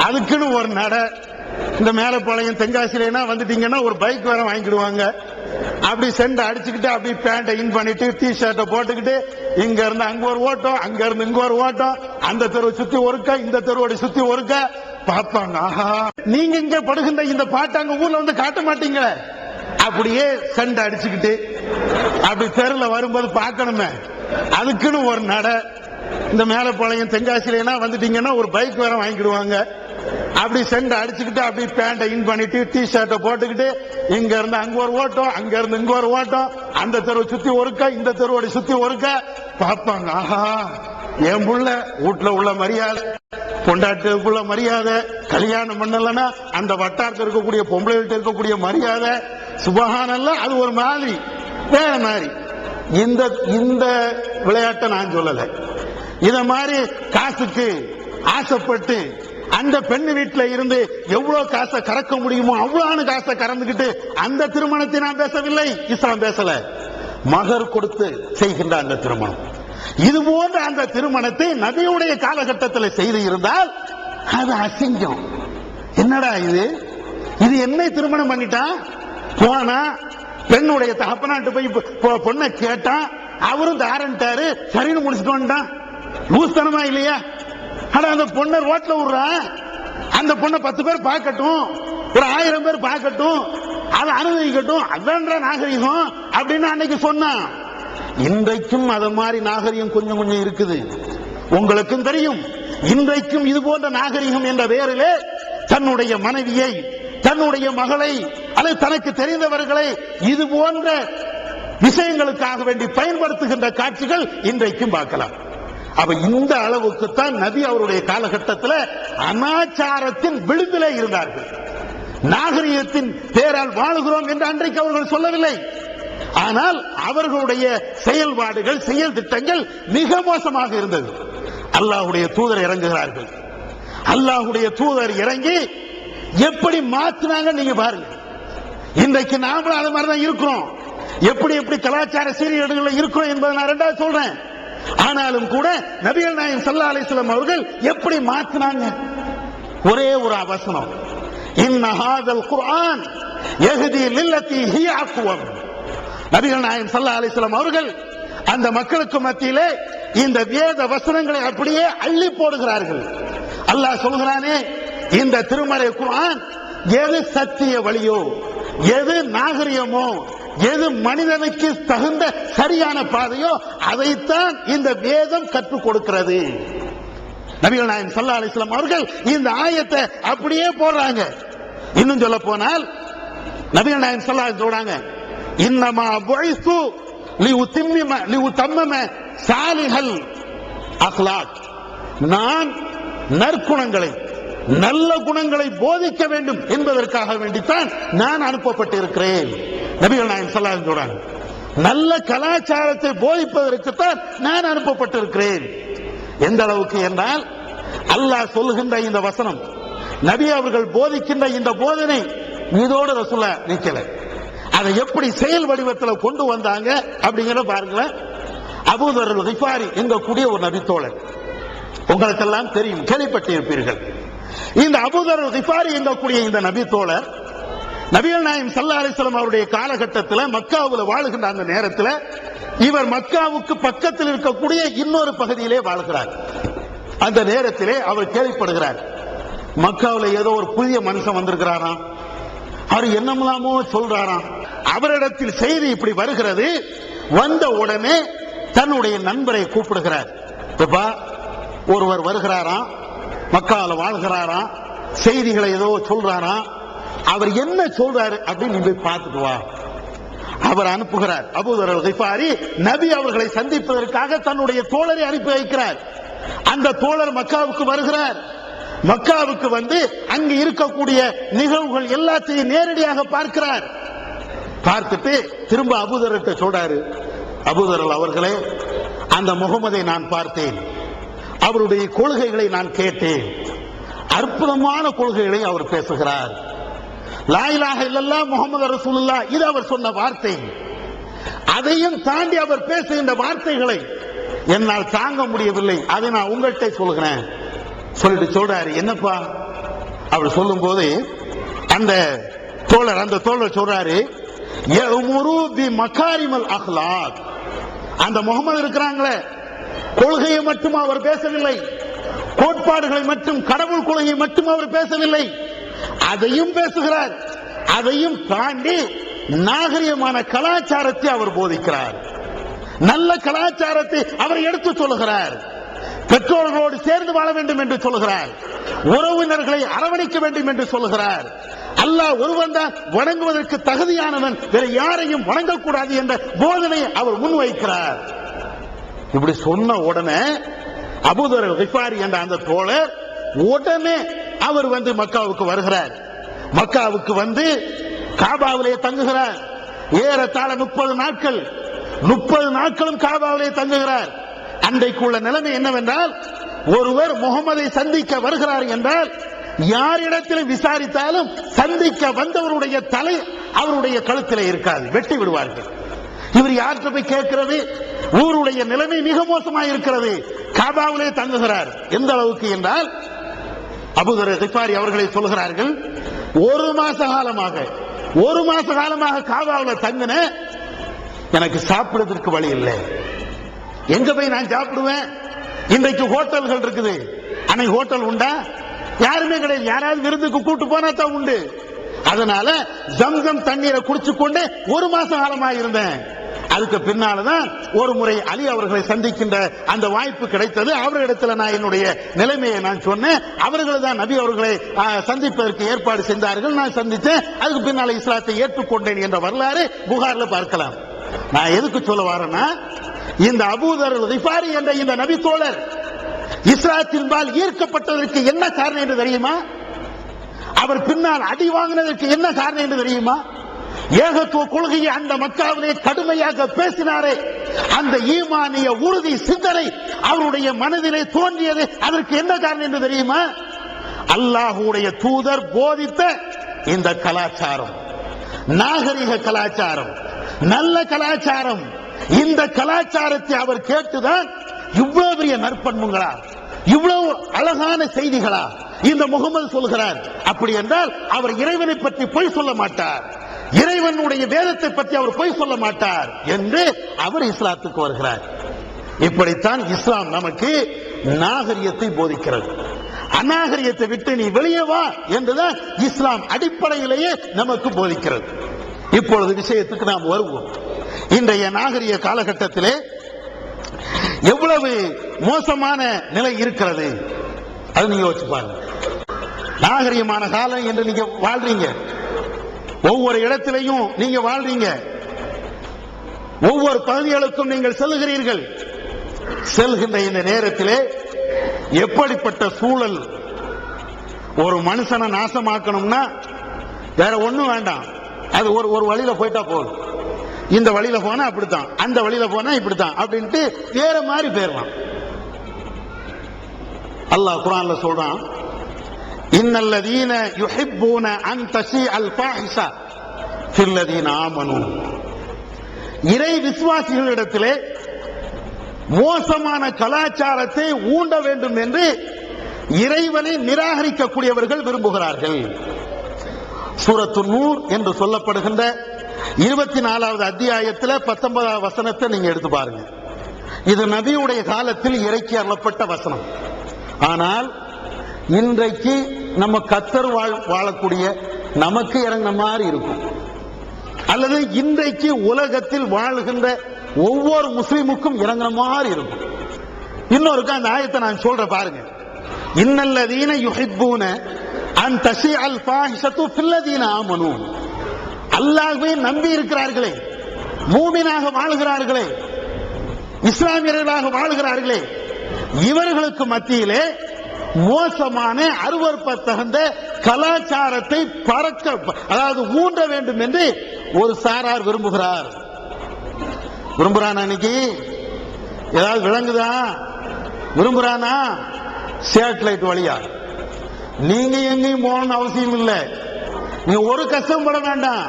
அதுக்குன்னு ஒரு நட. இந்த மேலப்பாளையம் தென்காசியில வந்துட்டீங்கன்னா ஒரு பைக் வேற வாங்கிடுவாங்க. அப்படி சண்டை அடிச்சுக்கிட்டு அப்படி பேண்டை இன் பண்ணிட்டு டி ஷர்ட்டை போட்டுக்கிட்டு இங்க இருந்து அங்க ஒரு ஓட்டம், அங்க இருந்து இங்க ஒரு ஓட்டம், அந்த தெருவை சுத்தி ஒருக்க, இந்த தெருவோட சுத்தி ஒருக்க பார்ப்பாங்க. ஆஹா, நீங்க இங்க படுகின்ற இந்த பாட்டை அங்க ஊர்ல வந்து காட்ட மாட்டீங்களே. அப்படியே சண்டை அடிச்சுக்கிட்டு அப்படி தெருல வரும்போது பார்க்கணுமே, அதுக்குன்னு ஒரு நட. இந்த மேலப்பாளையம் தென்காசியில வந்துட்டீங்கன்னா ஒரு பைக் வேற வாங்கிடுவாங்க. அப்படி சண்டை அடிச்சுக்கிட்டு அப்படி பேண்டை இன் பண்ணிட்டு டி ஷர்ட்டை போட்டுக்கிட்டு இங்க இருந்து அங்க ஒரு ஓட்டம், அங்க இருந்து இங்க ஒரு ஓட்டம், அந்த தெருவை சுத்தி ஒருக்க, இந்த தெருவோட சுத்தி ஒருக்க பார்ப்பாங்க. ஆஹா, என் புள்ள வீட்டுல உள்ள மரியாதை கொண்டாட்டுக்குள்ள மரியாதை, கல்யாணம் பண்ணலன்னா அந்த வட்டாரத்தில் இருக்கக்கூடிய பொம்பளைகிட்ட இருக்கக்கூடிய மரியாதை, சுபஹானல்லாஹ், அது ஒரு மாதிரி வேற மாதிரி. இந்த விளையாட்டை நான் சொல்லல. இத மாதிரி காசுக்கு ஆசைப்பட்டு அந்த பெண்ணு வீட்டுல இருந்து எவ்வளவு காசை கறக்க முடியுமோ அவ்வளவு காசை கறந்துகிட்டு அந்த திருமணத்தை நான் பேசவில்லை, இஸ்லாம் பேசல. மகர் கொடுத்து செய்கின்ற அந்த திருமணம், இது போன்ற அந்த திருமணத்தை நபியுடைய காலகட்டத்தில் செய்து இருந்தால் அது அசிங்கம். என்னடா இது என்ன திருமணம் பண்ணிட்டான்? போனா பெண்ணுடைய தகப்பனாட்டு போய் பொண்ணை கேட்டான், அவரும் தாரன்ட்டாரு, சரின்னு முடிச்சுட்டு வந்துட்டான். லூஸ்தனமா இல்லையா? ஆனா அந்த பொண்ணை ரோட்ல விடுறான், அந்த பொண்ணை 10 பேர் பார்க்கட்டும், ஒரு 1000 பேர் பார்க்கட்டும், அதை அனுபவிக்கட்டும், அதான்ற நாகரிகம் அப்படின்னு அன்னைக்கு சொன்னான். இன்றைக்கும் அது மாதிரி நாகரிகம் கொஞ்சம் கொஞ்சம் இருக்குது, உங்களுக்கும் தெரியும். இன்றைக்கும் இது போன்ற நாகரிகம் என்ற பெயரிலே தன்னுடைய மனைவியை, தன்னுடைய மகளை அல்லது தனக்கு தெரிந்தவர்களை இது போன்ற விஷயங்களுக்காக வேண்டி பயன்படுத்துகின்ற காட்சிகள் இன்றைக்கும் பார்க்கலாம். அப்ப இந்த அளவுக்குத்தான் நபி அவருடைய காலகட்டத்தில் அனாச்சாரத்தின் விளிம்பிலே இருந்தார்கள். நாகரிகத்தின் பேரால் வாழுகிறோம் என்று அன்றைக்கு அவர்கள் சொல்லவில்லை. ஆனால் அவர்களுடைய செயல்பாடுகள், செயல் திட்டங்கள் மிக மோசமாக இருந்தது. அல்லாஹ்வுடைய தூதர் இறங்குகிறார்கள். அல்லாஹ்வுடைய தூதர் இறங்கி எப்படி மாற்றினாங்க நீங்க பாருங்க. இன்றைக்கு நாமளும் அது மாதிரிதான் இருக்கிறோம். எப்படி எப்படி கலாச்சார சீர்கேடுகள் இருக்கிறோம் என்பதை நான் இரண்டாவது சொல்றேன். ஆனாலும் கூட நபிகள் நாயகம் ஸல்லல்லாஹு அலைஹி வஸல்லம் அவர்கள் எப்படி மாற்றினாங்க? ஒரே ஒரு வசனம், இன்ன ஹாதல் குர்ஆன் யஹ்தி லில்லதி ஹிய அக்வம். நபிகள் நாயகம் ஸல்லல்லாஹு அலைஹி வஸல்லம் அவர்கள் அந்த மக்களுக்கு மத்தியிலே இந்த வேத வசனங்களை அப்படியே அள்ளி போடுகிறார்கள். அல்லாஹ் சொல்கிறானே, இந்த திருமறை குர்ஆன் எது சத்திய வழியோ, எது நாகரிகமோ, எது மனிதனுக்கு தகுந்த சரியான பாதையோ அதைத்தான் இந்த வேதம் கற்றுக் கொடுக்கிறது. நபிகள் நாயகம் ஸல்லல்லாஹு அலைஹி வஸல்லம் அவர்கள் இந்த ஆயத்தை அப்படியே போடுறாங்க. இன்னும் சொல்ல போனால் நபிகள் நாயகம் ஸல்லல்லாஹு அலைஹி சொல்றாங்க, இன்னமா புஇஸ்து லியுத்தம்மம சாலிஹல் அக்லாக். நான் நற்குணங்களை, நல்ல குணங்களை போதிக்க வேண்டும் என்பதற்காக வேண்டித்தான் நான் அனுப்பப்பட்டிருக்கிறேன். நபிகள் நாயகம் ஸல்லல்லாஹு அலைஹி சொல்றாங்க, நல்ல கலாச்சாரத்தை போதிப்பதற்குத்தான் நான் அனுப்பப்பட்டிருக்கிறேன். எந்த அளவுக்கு என்றால், அல்லாஹ் சொல்லுகின்ற இந்த வசனம், நபி அவர்கள் போதிக்கின்ற இந்த போதனை இதோடு ரசூலா நிக்கல. அதை எப்படி செயல் வடிவத்தில் கொண்டு வந்தாங்க அப்படிங்கிற பாருங்களேன். அபூதர் கிஃபாரி எங்கக்கூடிய ஒரு நபித்தோழர், உங்களுக்கெல்லாம் தெரியும், கேள்விப்பட்டிருப்பீர்கள். இந்த அபூதர் கிஃபாரி எங்கக்கூடிய இந்த நபித்தோழர் நபிகள் நாயகம் ஸல்லல்லாஹு அலைஹி வஸல்லம் அவருடைய காலகட்டத்தில் மக்காவில் வாழுகின்ற அந்த நேரத்தில் இவர் மக்காவுக்கு பக்கத்தில் இருக்கக்கூடிய இன்னொரு பகுதியிலே வாழ்கிறார். அந்த நேரத்திலே அவர் கேள்விப்படுகிறார், மக்காவில் ஏதோ ஒரு புதிய மனுஷன் வந்திருக்கிறாராம், அவர் என்னமெல்லாமோ சொல்றாராம். அவரிடத்தில் செய்தி இப்படி வருகிறது. வந்த உடனே தன்னுடைய நண்பரை கூப்பிடுகிறார். ஒருவர் வருகிறாராம், மக்காவில் வாழ்கிறாராம், செய்திகளை ஏதோ சொல்றாராம், அவர் என்ன சொல்றாரு அப்படின்னு நீ போய் பார்த்துட்டு வா. அவர் அனுப்புகிறார். அபூதர் கிஃபாரி நபி அவர்களை சந்திப்பதற்காக தன்னுடைய தோழரை அனுப்பி வைக்கிறார். அந்த தோழர் மக்காவுக்கு வருகிறார். மக்காவுக்கு வந்து அங்கு இருக்கக்கூடிய நிகழ்வுகள் எல்லாத்தையும் நேரடியாக பார்க்கிறார். பார்த்துட்டு திரும்ப அபூதர்கிட்ட சொல்றாரு, அபூதர் அவர்களே, அந்த முகமதை நான் பார்த்தேன், அவருடைய கொள்கைகளை நான் கேட்டேன், அற்புதமான கொள்கைகளை அவர் பேசுகிறார். லா இலாஹ இல்லல்லாஹ் முஹம்மது ரசூலுல்லாஹ் இது அவர் சொன்ன வார்த்தை. அதையும் தாண்டி அவர் பேசுகின்ற வார்த்தைகளை என்னால் தாங்க முடியவில்லை, அதை நான் உங்கள்கிட்ட சொல்கிறேன் சொல்லிட்டு சொல்றாரு. என்னப்பா அவர் சொல்லும் போது அந்த தோழர் சொல்றாரு, யஅமுரு பி மகாரிமல் அக்லாக். அந்த முகமது இருக்கிறாங்களே, கொள்கையை மட்டும் அவர் பேசவில்லை, கோட்பாடுகளை மட்டும், கடவுள் கொள்கையை மட்டும் அவர் பேசவில்லை, அதையும் பேசுகிறார். அதையும் தாண்டி நாகரிகமான கலாச்சாரத்தை அவர் போதிக்கிறார். நல்ல கலாச்சாரத்தை அவர் எடுத்து சொல்லுகிறார். பெற்றோர்களோடு சேர்ந்து வாழ வேண்டும் என்று சொல்லுகிறார். உறவினர்களை அரவணைக்க வேண்டும் என்று சொல்லுகிறார். அல்லாஹ் ஒருவன் தான் வணங்குவதற்கு தகுதியானவன், வேறு யாரையும் வணங்கக்கூடாது என்ற போதனையை அவர் முன்வைக்கிறார். இப்படி சொன்ன உடனே அபூதர் கிஃபாரி என்ற அந்த தோழர் உடனே அவர் மக்காவுக்கு வருகிறார். மக்காவுக்கு காபாவிலே தங்குகிறார். ஏறத்தாழ 30 நாட்கள், 30 நாட்களும் காபாவிலே தங்குகிறார். அன்றைக்குள்ள நிலைமை என்னவென்றால், ஒருவர் முகமதை சந்திக்க வருகிறார் என்றால் யாரிடத்திலும் விசாரித்தாலும் சந்திக்க வந்தவருடைய தலை அவருடைய கழுத்திலே இருக்காது, வெட்டி விடுவார்கள். இவர் யார்கிட்ட போய் கேட்கிறது? ஊருடைய நிலைமை மிக மோசமாக இருக்கிறது. காபாவிலே தங்குகிறார். எந்த அளவுக்கு என்றால், அபூதர் கிஃபாரி அவர்களை சொல்கிறார்கள், ஒரு மாச காலமாக காபாவில் தங்கின, எனக்கு சாப்பிடுவதற்கு வழி இல்லை. எங்க போய் நான் சாப்பிடுவேன்? இன்றைக்கு ஹோட்டல்கள் இருக்குது, அன்னைக்கு ஹோட்டல் உண்டா? யாருமே கிடையாது. யாராவது விருந்துக்கு கூட்டு போனா தான் உண்டு. அதனால ஜம்சம் தண்ணீரை குடிச்சு கொண்டு ஒரு மாச காலமாக இருந்தேன். அதுக்கு பின்னால்தான் ஒரு முறை அலி அவர்களை சந்திக்கின்ற அந்த வாய்ப்பு கிடைத்தது. அவர்களிடத்துல நான் என்னுடைய நிலைமையை நான் சொன்னேன். அவர்கள் தான் நபி அவர்களை சந்திப்பதற்கு ஏற்பாடு செய்தார்கள். நான் சந்தித்தேன். அதுக்கு பின்னால இஸ்லாத்தை ஏற்றுக்கொண்டேன் என்ற வரலாறு புகார்ல பார்க்கலாம். நான் எதுக்கு சொல்ல வரேன்னா, இந்த அபூதர் கிஃபாரி என்ற இந்த நபி தோழர் இஸ்லாத்தின்பால் ஈர்க்கப்பட்டதற்கு என்ன காரணம் என்று தெரியுமா? அவர் பின்னால் அடி வாங்கினதற்கு என்ன காரணம் என்று தெரியுமா? ஏகத்துவ கொள்கையை அந்த மக்காவிலே கடுமையாக பேசினாரே, அந்த ஈமானிய உறுதி சிந்தனை அவருடைய மனதிலே தோன்றியது. அதற்கு என்ன காரணம் என்று தெரியுமா? அல்லாஹ்வுடைய தூதர் போதித்த இந்த கலாச்சாரம், நாகரிக கலாச்சாரம், நல்ல கலாச்சாரம். இந்த கலாச்சாரத்தை அவர் கேட்டுதான் இவ்வளவு பெரிய நற்பண்புகளா, இவ்வளவு அழகான செய்திகளா இந்த முகமது சொல்கிறார். அப்படி என்றால் அவர் இறைவனை பற்றி பொய் சொல்ல மாட்டார், இறைவனுடைய வேதத்தை பற்றி அவர் பொய் சொல்ல மாட்டார் என்று அவர் இஸ்லாத்துக்கு வருகிறார். இப்படித்தான் இஸ்லாம் நமக்கு நாகரிகத்தை போதிக்கிறது. அநாகரிகத்தை விட்டு நீ வெளியே வா என்றுதான் இஸ்லாம் அடிப்படையிலேயே நமக்கு போதிக்கிறது. இப்பொழுது விஷயத்துக்கு நாம் வருவோம். இன்றைய நாகரிக காலகட்டத்திலே எவ்வளவு மோசமான நிலை இருக்கிறது அது நீங்க யோசிச்சு பாருங்க. நாகரிகமான காலம் என்று நீங்க வாழ்றீங்க, ஒவ்வொரு இடத்திலையும் நீங்க வாழ்றீங்க, ஒவ்வொரு பகுதிகளுக்கும் நீங்கள் செல்கிறீர்கள். செல்கின்ற இந்த நேரத்திலே எப்படிப்பட்ட சூழல், ஒரு மனுஷனை நாசமாக்கணும்னா வேற ஒண்ணும் வேண்டாம், அது ஒரு வழியில போயிட்டா போதும். இந்த வழியில போனா அப்படித்தான், அந்த வழியில போனா இப்படித்தான் அப்படின்ட்டு வேற மாதிரி போயிடலாம். அல்லாஹ் குர்ஆன்ல சொல்றான், இன்னல்லதீன யுஹிப்பூன அன் தஷீஅல் ஃபாஹிஷா ஃபில்லதீன ஆமனூ. இறை விசுவாசிகளிடத்திலே மோசமான கலாச்சாரத்தை ஊண்ட வேண்டும் என்று இறைவனை நிராகரிக்கக்கூடியவர்கள் விரும்புகிறார்கள். சூரத்து நூர் என்று சொல்லப்படுகின்ற 24வது அத்தியாயத்தில் 19வது வசனத்தை நீங்க எடுத்து பாருங்க. இது நபியுடைய காலத்தில் இறக்கி அருளப்பட்ட வசனம். ஆனால் இன்றைக்கு நம்ம கத்தர் வாழக்கூடிய நமக்கு இறங்கின மாதிரி இருக்கும், அல்லது இன்றைக்கு உலகத்தில் வாழுகின்ற ஒவ்வொரு முஸ்லிமுக்கும் இறங்கின மாதிரி இருக்கும். இன்னொருக்கு அந்த ஆயத்தை நான் சொல்றேன் பாருங்க. இன்னல்லதீன யுஹிப்பூன அன் தஷீஅல் ஃபாஹிஷத்து ஃபில்லதீன ஆமனூ. அல்லாஹ்வை நம்பி இருக்கிறார்களே, மூமினாக வாழ்கிறார்களே, இஸ்லாமியர்களாக வாழ்கிறார்களே, இவர்களுக்கு மத்தியிலே மோசமான அருவருப்பத்தகுந்த கலாச்சாரத்தை பறக்க, அதாவது ஊன்ற வேண்டும் என்று ஒரு சாரார் விரும்புகிறார். விரும்புறானா? இன்னைக்கு ஏதாவது விளங்குதா? விரும்புறானா? சேட்டலைட் வழியா நீங்க எங்கேயும் போகணும்னு அவசியம் இல்லை. நீங்க ஒரு கஷ்டப்பட வேண்டாம்.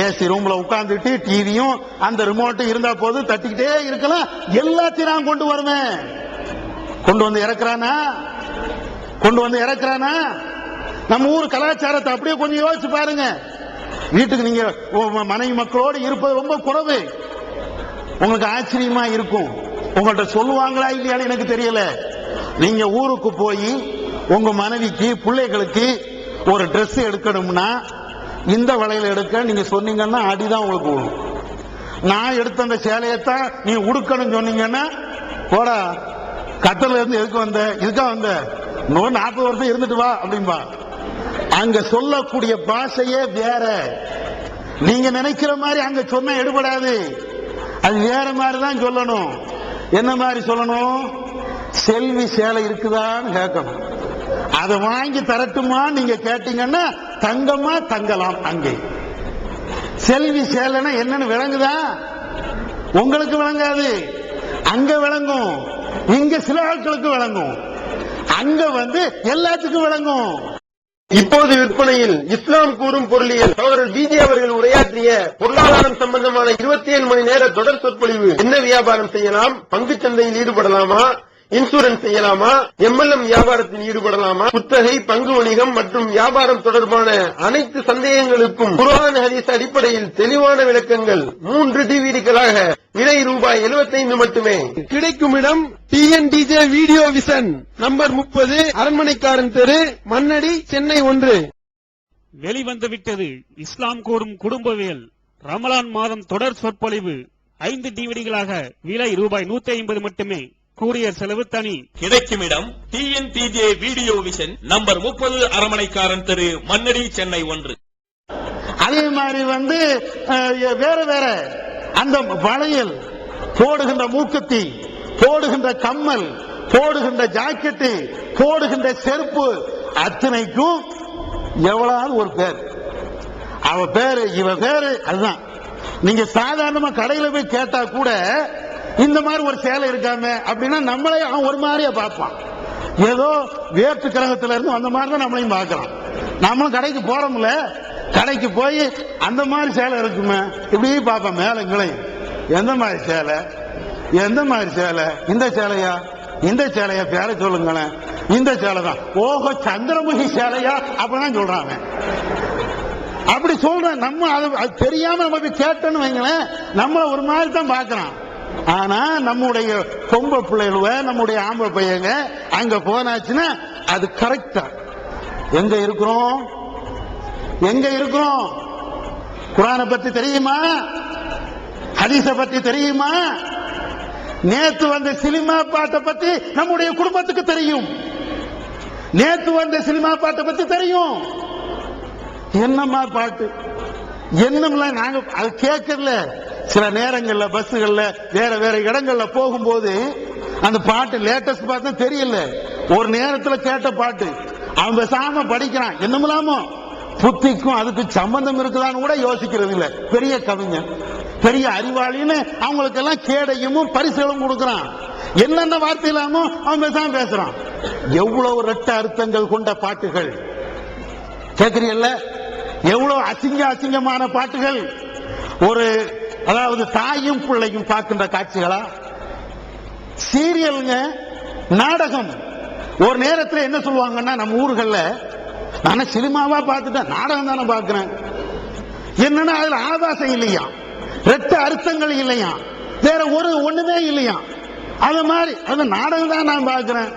ஏசி ரூம்ல உட்கார்ந்துட்டு டிவியும் அந்த ரிமோட்டும் இருந்தா போது தட்டிக்கிட்டே இருக்கலாம். எல்லாத்தையும் நான் கொண்டு வருவேன். கொண்டு வந்து இறக்குறானா? கொண்டு வந்து இறக்குறானா? நம்ம ஊர் கலாச்சாரத்தை அப்படியே கொஞ்சம் யோசிச்சு பாருங்க. வீட்டுக்கு நீங்க மனைவி மக்களோடு இருப்பது ரொம்ப குறைவு. உங்களுக்கு ஆச்சரியமா இருக்கும். உங்கள்கிட்ட சொல்லுவாங்களா இல்லையான்னு எனக்கு தெரியல. நீங்க ஊருக்கு போய் உங்க மனைவிக்கு பிள்ளைகளுக்கு ஒரு Dress எடுக்கணும்னா இந்த வளையல எடுக்க நீங்க சொன்னீங்கன்னா அடிதான் உங்களுக்கு விடும். நான் எடுத்த அந்த சேலையத்தான் நீ உடுக்கணும் சொன்னீங்கன்னா போடா கட்டல இருந்து எதுக்கு வந்த, இதுக்கா வந்த, 40 வருஷம் இருந்துட்டு வா அப்படின்பா. அங்க சொல்லக்கூடிய பாஷையே வேற. நீங்க நினைக்கிற மாதிரி அங்க சொன்ன எடுபடாது. அது வேற மாதிரி தான் சொல்லணும். என்ன மாதிரி சொல்லணும்? செல்வி சேலை இருக்குதான்னு கேட்கணும். அதை வாங்கி தரட்டுமா நீங்க கேட்டீங்கன்னா தங்கமா தங்கலாம். அங்கே செல்வி சேலைன்னா என்னன்னு விளங்குதா? உங்களுக்கு விளங்காது, அங்க விளங்கும். இங்க சில ஆட்களுக்கு விளங்கும், அங்க எல்லாத்துக்கும் விளங்கும். இப்போது விற்பனையில் இஸ்லாம் கூறும் பொருளியல் சகோதரர் பிஜே அவர்கள் உரையாற்றிய பொருளாதாரம் சம்பந்தமான 27 மணி நேர தொடர் சொற்பொழிவு. என்ன வியாபாரம் செய்யலாம், பங்குச் சந்தையில் ஈடுபடலாமா, இன்சூரன்ஸ் செய்யலாமா, MLM வியாபாரத்தில் ஈடுபடலாமா, குத்தகை, பங்கு வணிகம் மற்றும் வியாபாரம் தொடர்பான அனைத்து சந்தேகங்களுக்கும் குர்ஆன் ஹதீஸ் அடிப்படையில் தெளிவான விளக்கங்கள் 3 டிவிடிகளாக விலை ரூபாய் 75 மட்டுமே. கிடைக்கும் இடம் TNTJ வீடியோ விஷன், நம்பர் 30, அரண்மனைக்காரன் தெரு, மண்ணடி, சென்னை 1. வெளிவந்துவிட்டது இஸ்லாம் கூறும் குடும்பவியல் ரமலான் மாதம் தொடர் சொற்பொழிவு 5 டிவிடிகளாக விலை ரூபாய் 150 மட்டுமே. கூரியர் செலவு தனி. கிடைக்கும் இடம் TNTJ வீடியோ விஷன், நம்பர் 30, அரண்மனைக்காரன் தெரு, மண்ணடி, சென்னை 1. அதே மாதிரி வேற வேற அந்த வளையல், போடுகின்ற மூக்குத்தி, போடுகின்ற கம்மல், போடுகின்ற ஜாக்கெட்டு, போடுகின்ற செருப்பு, அத்தனைக்கும் எவ்வளவு ஒரு பேர், அவ பேரு இவ பேரு. அதுதான் நீங்க சாதாரணமா கடையில போய் கேட்டா கூட இந்த மாதிரி ஒரு சேலை இருக்காம அப்படின்னா நம்மளே அவன் ஒரு மாதிரியா பார்ப்பான். ஏதோ வேற்று கிரகத்துல இருந்து அந்த மாதிரி தான் நம்மளையும் பார்க்கலாம். நம்மளும் கடைக்கு போறோம்ல, கடைக்கு போய் அந்த மாதிரி சேலை இருக்குமே இப்படி பார்ப்போம். மேலங்களையும் எந்த மாதிரி சேலை, எந்த மாதிரி சேலை, இந்த சேலையா, இந்த சேலையா, பேர சொல்லுங்களேன். இந்த சேலை தான். ஓஹோ, சந்திரமுகி சேலையா அப்படிதான் சொல்றாங்க. அப்படி சொல்றேன். நம்ம அது தெரியாம நம்ம போய் கேட்டோன்னு வைங்களேன், நம்மள ஒரு மாதிரி தான் பார்க்கறான். ஆனா நம்முடைய பொம்பளை பிள்ளைகளுவ, நம்முடைய ஆம்பளை பையங்க அங்க போனாச்சுன்னா அது கரெக்டா எங்க இருக்கிறோம், எங்க இருக்கிறோம். குர்ஆனை பத்தி தெரியுமா, ஹதீஸ பத்தி தெரியுமா, நேத்து வந்த சினிமா பாட்டை பத்தி நம்முடைய குடும்பத்துக்கு தெரியும். நேத்து வந்த சினிமா பாட்டை பத்தி தெரியும். என்னமா பாட்டு, என்னம்ல நாங்க அது கேட்கல. சில நேரங்கள்ல பஸ்ஸுகள்ல வேற வேற இடங்கள்ல போகும்போது அந்த பாட்டு லேட்டஸ்ட் பாட்டு தெரியல, ஒரு நேரத்துல கேட்ட பாட்டு அவன் பேசாம படிக்கிறான். என்னமில்லாமோ புத்திக்கும் அதுக்கு சம்பந்தம் இருக்குதான்னு கூட யோசிக்கிறது இல்ல. பெரிய கவிஞன், பெரிய அறிவாளின்னு அவங்களுக்கு எல்லாம் கேடையும் பரிசுகளும் கொடுக்கறான். என்னென்ன வார்த்தை இல்லாமோ அவன் பேசாம பேசுறான். எவ்வளவு ரெட்ட அர்த்தங்கள் கொண்ட பாட்டுகள் கேட்கிறீல்ல, எவ்வளவு அசிங்கமான பாட்டுகள். ஒரு அதாவது தாயும் பிள்ளையும் பார்க்கின்ற காட்சிகளா, சீரியலுங்க, நாடகம். ஒரு நேரத்தில் என்ன சொல்லுவாங்கன்னா, நம்ம ஊர்கள்ல நான் சினிமாவா பார்த்துட்டேன், நாடகம் தானே பார்க்கிறேன். என்னன்னா அதுல ஆபாசம் இல்லையா, ரெட்ட அர்த்தங்கள் இல்லையா, வேற ஒண்ணுமே இல்லையா. அது மாதிரி அந்த நாடகம் தான் நான் பார்க்கிறேன்.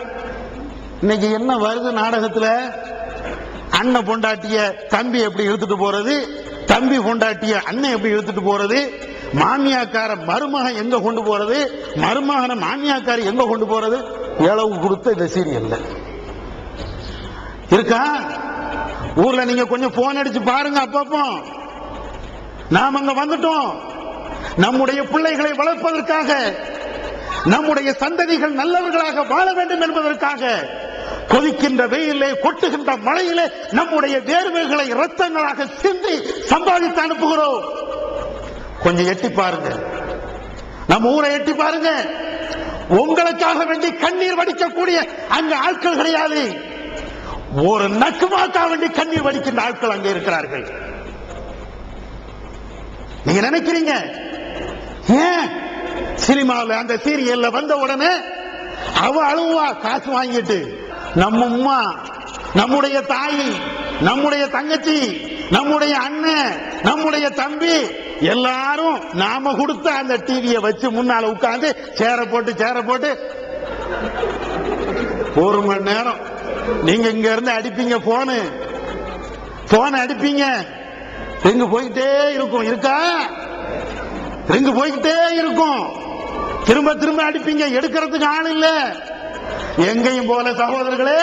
இன்னைக்கு என்ன வருது நாடகத்துல, அண்ணன் பொண்டாட்டிய தம்பி எப்படி இழுத்துட்டு போறது, தம்பி பொண்டாட்டிய அண்ணன் எப்படி இழுத்துட்டு போறது, மாமியாக்கார மருமகன் எங்க கொண்டு போறது, மருமகன மாமியாக்காரி எங்க கொண்டு போறது. எளவு கொடுத்த இந்த சீரியல்ல இருக்கா. ஊர்ல நீங்க கொஞ்சம் போன் அடிச்சு பாருங்க. அப்பப்போ நாம் அங்க வந்துட்டோம். நம்முடைய பிள்ளைகளை வளர்ப்பதற்காக, நம்முடைய சந்ததிகள் நல்லவர்களாக வாழ வேண்டும் என்பதற்காக கொதிக்கின்ற வெயிலே, கொட்டுகின்ற மழையிலே நம்முடைய வேர்வைகளை இரத்தங்களாக சிந்தி சம்பாதித்து அனுப்புகிறோம். கொஞ்சம் எட்டி பாருங்க, நம்ம ஊரை எட்டி பாருங்க. உங்களுக்காக வேண்டி கண்ணீர் வடிக்கக்கூடிய அங்க ஆட்கள் கிடையாது. ஒரு நக்குமாக்காக வேண்டி கண்ணீர் வடிக்கின்ற ஆட்கள் அங்க இருக்கிறார்கள். நீங்க நினைக்கிறீங்க ஏன் சினிமாவில் அந்த சீரியல்ல வந்த உடனே அவ அழுவா காசு வாங்கிட்டு, நம்ம அம்மா, நம்முடைய தாய், நம்முடைய தங்கச்சி, நம்முடைய அண்ணன், நம்முடைய தம்பி எல்லாரும் நாம கொடுத்த அந்த டிவியை வச்சு முன்னால உட்கார்ந்து சேர போட்டு ஒரு மணி நேரம் நீங்க இங்க இருந்து அடிப்பீங்க, போன் அடிப்பீங்க, ரிங்கு போயிட்டே இருக்கும். இருக்கா, ரிங்கு போய்கிட்டே இருக்கும். திரும்ப அடிப்பீங்க, எடுக்கிறதுக்கு ஆள் இல்ல. எங்கேயும் போல சகோதரர்களே,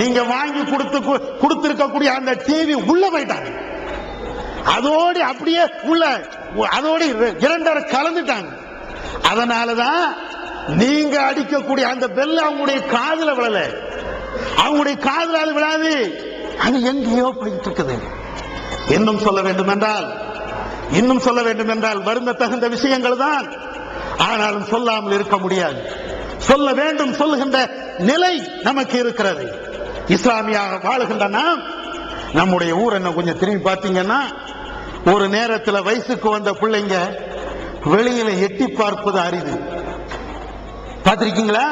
நீங்க வாங்கி கொடுத்திருக்கக்கூடிய அந்த டிவி உள்ள போயிட்டாங்க. அதோடு அப்படியே உள்ள, அதோடு இரண்டரை கலந்துட்டாங்க. அதனாலதான் நீங்க அடிக்கக்கூடிய அந்த பெல் அவங்களுடைய காதுல விழல, அவங்களுடைய காதுல அது விழாது. அது எங்கேயோ போயிட்டு இருக்குது. இன்னும் சொல்ல வேண்டும் என்றால் வருந்த தகுந்த விஷயங்கள் தான். ஆனாலும் சொல்லாமல் இருக்க முடியாது. சொல்ல வேண்டும் சொல்லுகின்ற நிலை நமக்கு இருக்கிறது. இஸ்லாமியாக வாழுகின்ற நாம் நம்முடைய ஊர் என்ன கொஞ்சம் திரும்பி பார்த்தீங்கன்னா, ஒரு நேரத்தில் வயசுக்கு வந்த பிள்ளைங்க வெளியில எட்டி பார்ப்பது அரிது. பார்த்திருக்கீங்களா?